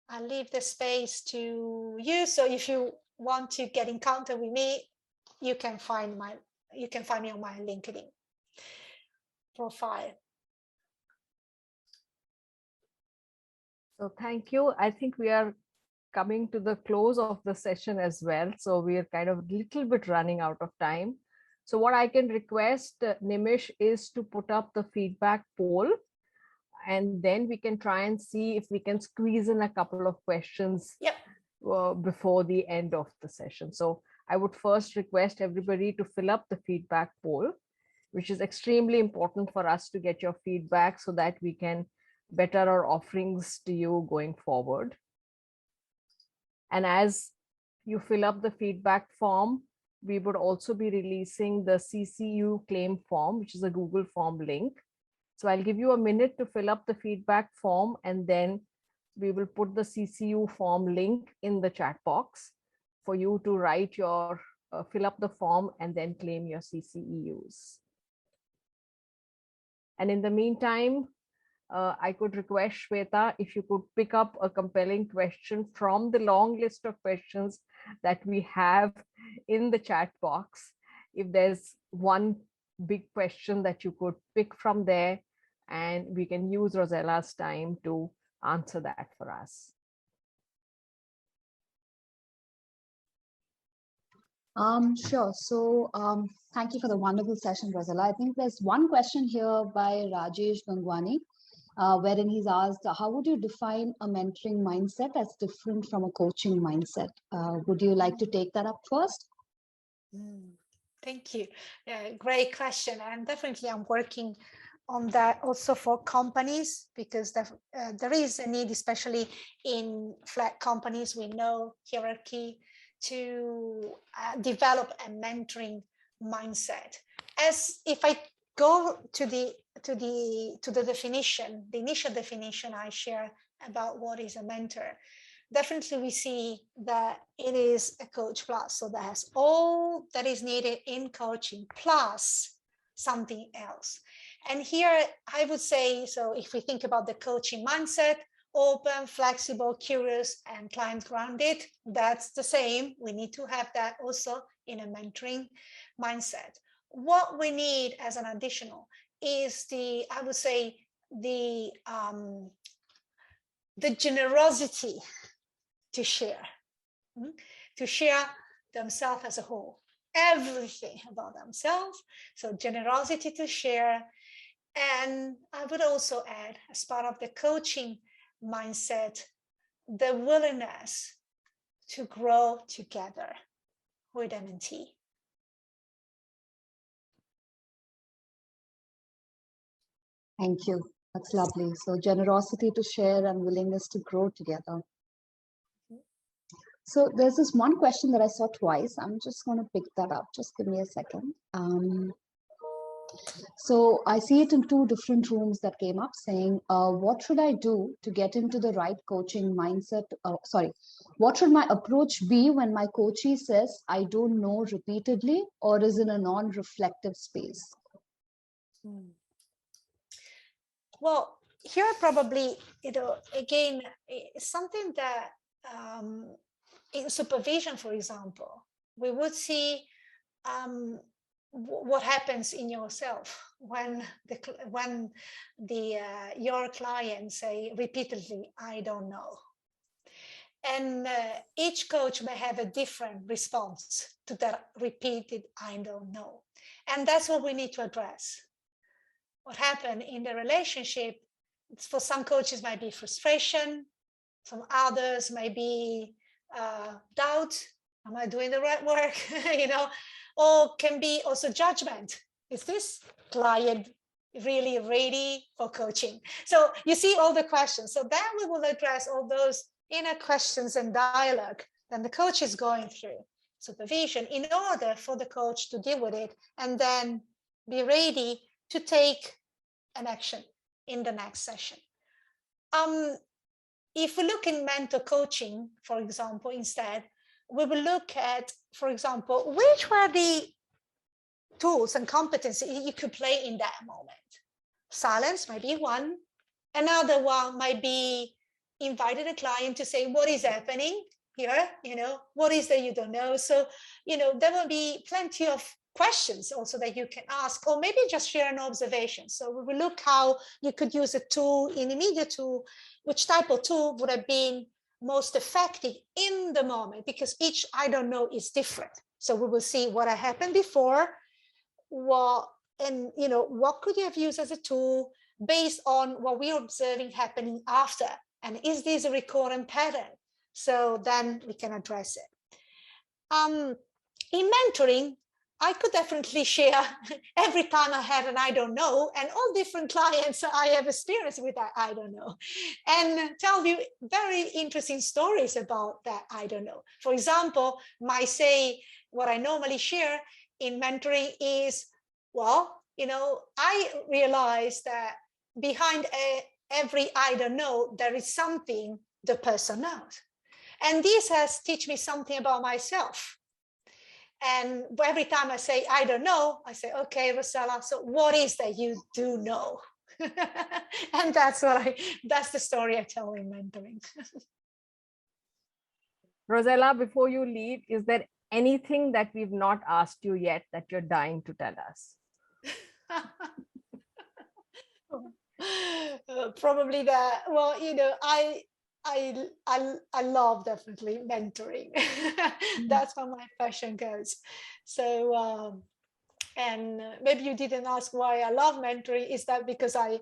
I leave the space to you. So if you want to get in contact with me, you can find me on my LinkedIn profile. So thank you. I think we are coming to the close of the session as well. So we are kind of a little bit running out of time. So what I can request, Nimish, is to put up the feedback poll, and then we can try and see if we can squeeze in a couple of questions before the end of the session. So I would first request everybody to fill up the feedback poll, which is extremely important for us to get your feedback so that we can better our offerings to you going forward. And as you fill up the feedback form, we would also be releasing the CCU claim form, which is a Google form link. So I'll give you a minute to fill up the feedback form, and then we will put the CCU form link in the chat box for you to write your, fill up the form and then claim your CCEUs. And in the meantime, I could request Shweta, if you could pick up a compelling question from the long list of questions that we have in the chat box. If there's one big question that you could pick from there, and we can use Rossella's time to answer that for us. Sure. So thank you for the wonderful session, Rosella. I think there's one question here by Rajesh Gangwani, wherein he's asked, how would you define a mentoring mindset as different from a coaching mindset? Would you like to take that up first? Thank you. Yeah, great question. And definitely I'm working on that also for companies, because there is a need, especially in flat companies, we know hierarchy, to develop a mentoring mindset. As if I go to the definition, the initial definition I share about what is a mentor, definitely we see that it is a coach plus. So that's all that is needed in coaching plus something else. And here I would say, so if we think about the coaching mindset, open, flexible, curious, and client grounded, that's the same. We need to have that also in a mentoring mindset. What we need as an additional is I would say, the generosity to share themselves as a whole, everything about themselves. So generosity to share. And I would also add, as part of the coaching mindset, the willingness to grow together with a mentee. Thank you. That's lovely. So generosity to share and willingness to grow together. So there's this one question that I saw twice. I'm just going to pick that up. Just give me a second. So I see it in two different rooms that came up saying, what should I do to get into the right coaching mindset? What should my approach be when my coachee says, I don't know repeatedly, or is in a non-reflective space? Well, here probably, again, it's something that in supervision, for example, we would see what happens in yourself when your clients say repeatedly, I don't know. And each coach may have a different response to that repeated, I don't know. And that's what we need to address. What happened in the relationship, for some coaches might be frustration, some others might be doubt, am I doing the right work? Or can be also judgment. Is this client really ready for coaching? So you see all the questions. So then we will address all those inner questions and dialogue that the coach is going through supervision in order for the coach to deal with it and then be ready to take an action in the next session. If we look in mentor coaching, for example, instead, we will look at, for example, which were the tools and competencies you could play in that moment. Silence might be one. Another one might be invited a client to say, what is happening here? What is that you don't know? So, there will be plenty of questions also that you can ask, or maybe just share an observation. So we will look how you could use a tool, in immediate tool, which type of tool would have been most effective in the moment, because each I don't know is different. So we will see what had happened before, what could you have used as a tool based on what we're observing happening after, and is this a recurrent pattern? So then we can address it. In mentoring, I could definitely share every time I had an I don't know, and all different clients I have experienced with that I don't know, and tell you very interesting stories about that I don't know. For example, what I normally share in mentoring is, well, I realized that behind every I don't know, there is something the person knows. And this has taught me something about myself. And every time I say, I don't know, I say, okay, Rossella, so what is that you do know? And that's the story I tell in mentoring. Rossella, before you leave, is there anything that we've not asked you yet that you're dying to tell us? Probably that. Well, I love definitely mentoring. That's where my passion goes. So and maybe you didn't ask why I love mentoring. Is that because I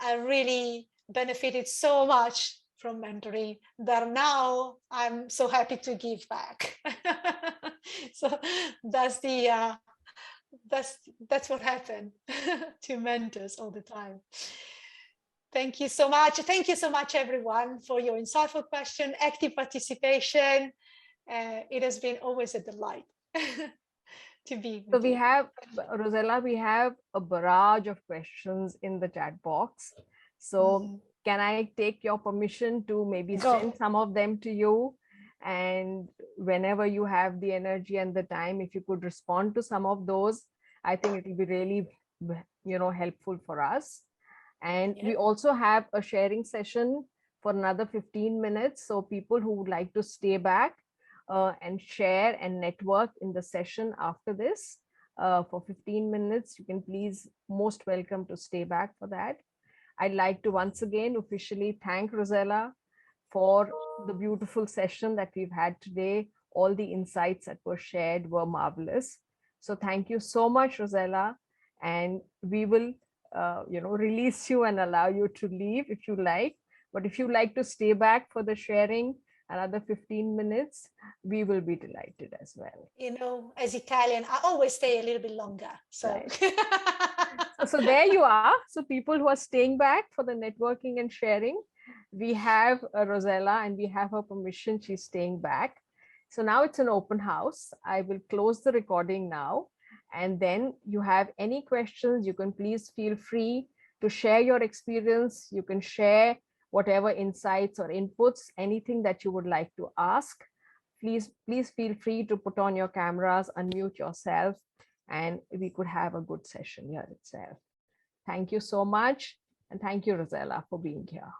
really benefited so much from mentoring that now I'm so happy to give back. So that's that's what happened to mentors all the time. Thank you so much. Thank you so much, everyone, for your insightful question, active participation. It has been always a delight to be with So we you. have, Rossella, we have a barrage of questions in the chat box. So can I take your permission to maybe send some of them to you? And whenever you have the energy and the time, if you could respond to some of those, I think it will be really, helpful for us. And we also have a sharing session for another 15 minutes. So people who would like to stay back and share and network in the session after this for 15 minutes, you can please most welcome to stay back for that. I'd like to once again officially thank Rossella for the beautiful session that we've had today. All the insights that were shared were marvelous. So thank you so much, Rossella. And we will, release you and allow you to leave if you like. But if you like to stay back for the sharing, another 15 minutes, we will be delighted as well. As Italian, I always stay a little bit longer. So, right. So there you are. So people who are staying back for the networking and sharing, we have Rossella and we have her permission. She's staying back. So now it's an open house. I will close the recording now. And then you have any questions, you can please feel free to share your experience. You can share whatever insights or inputs, anything that you would like to ask. Please feel free to put on your cameras, unmute yourself, and we could have a good session here itself. Thank you so much. And thank you, Rossella, for being here.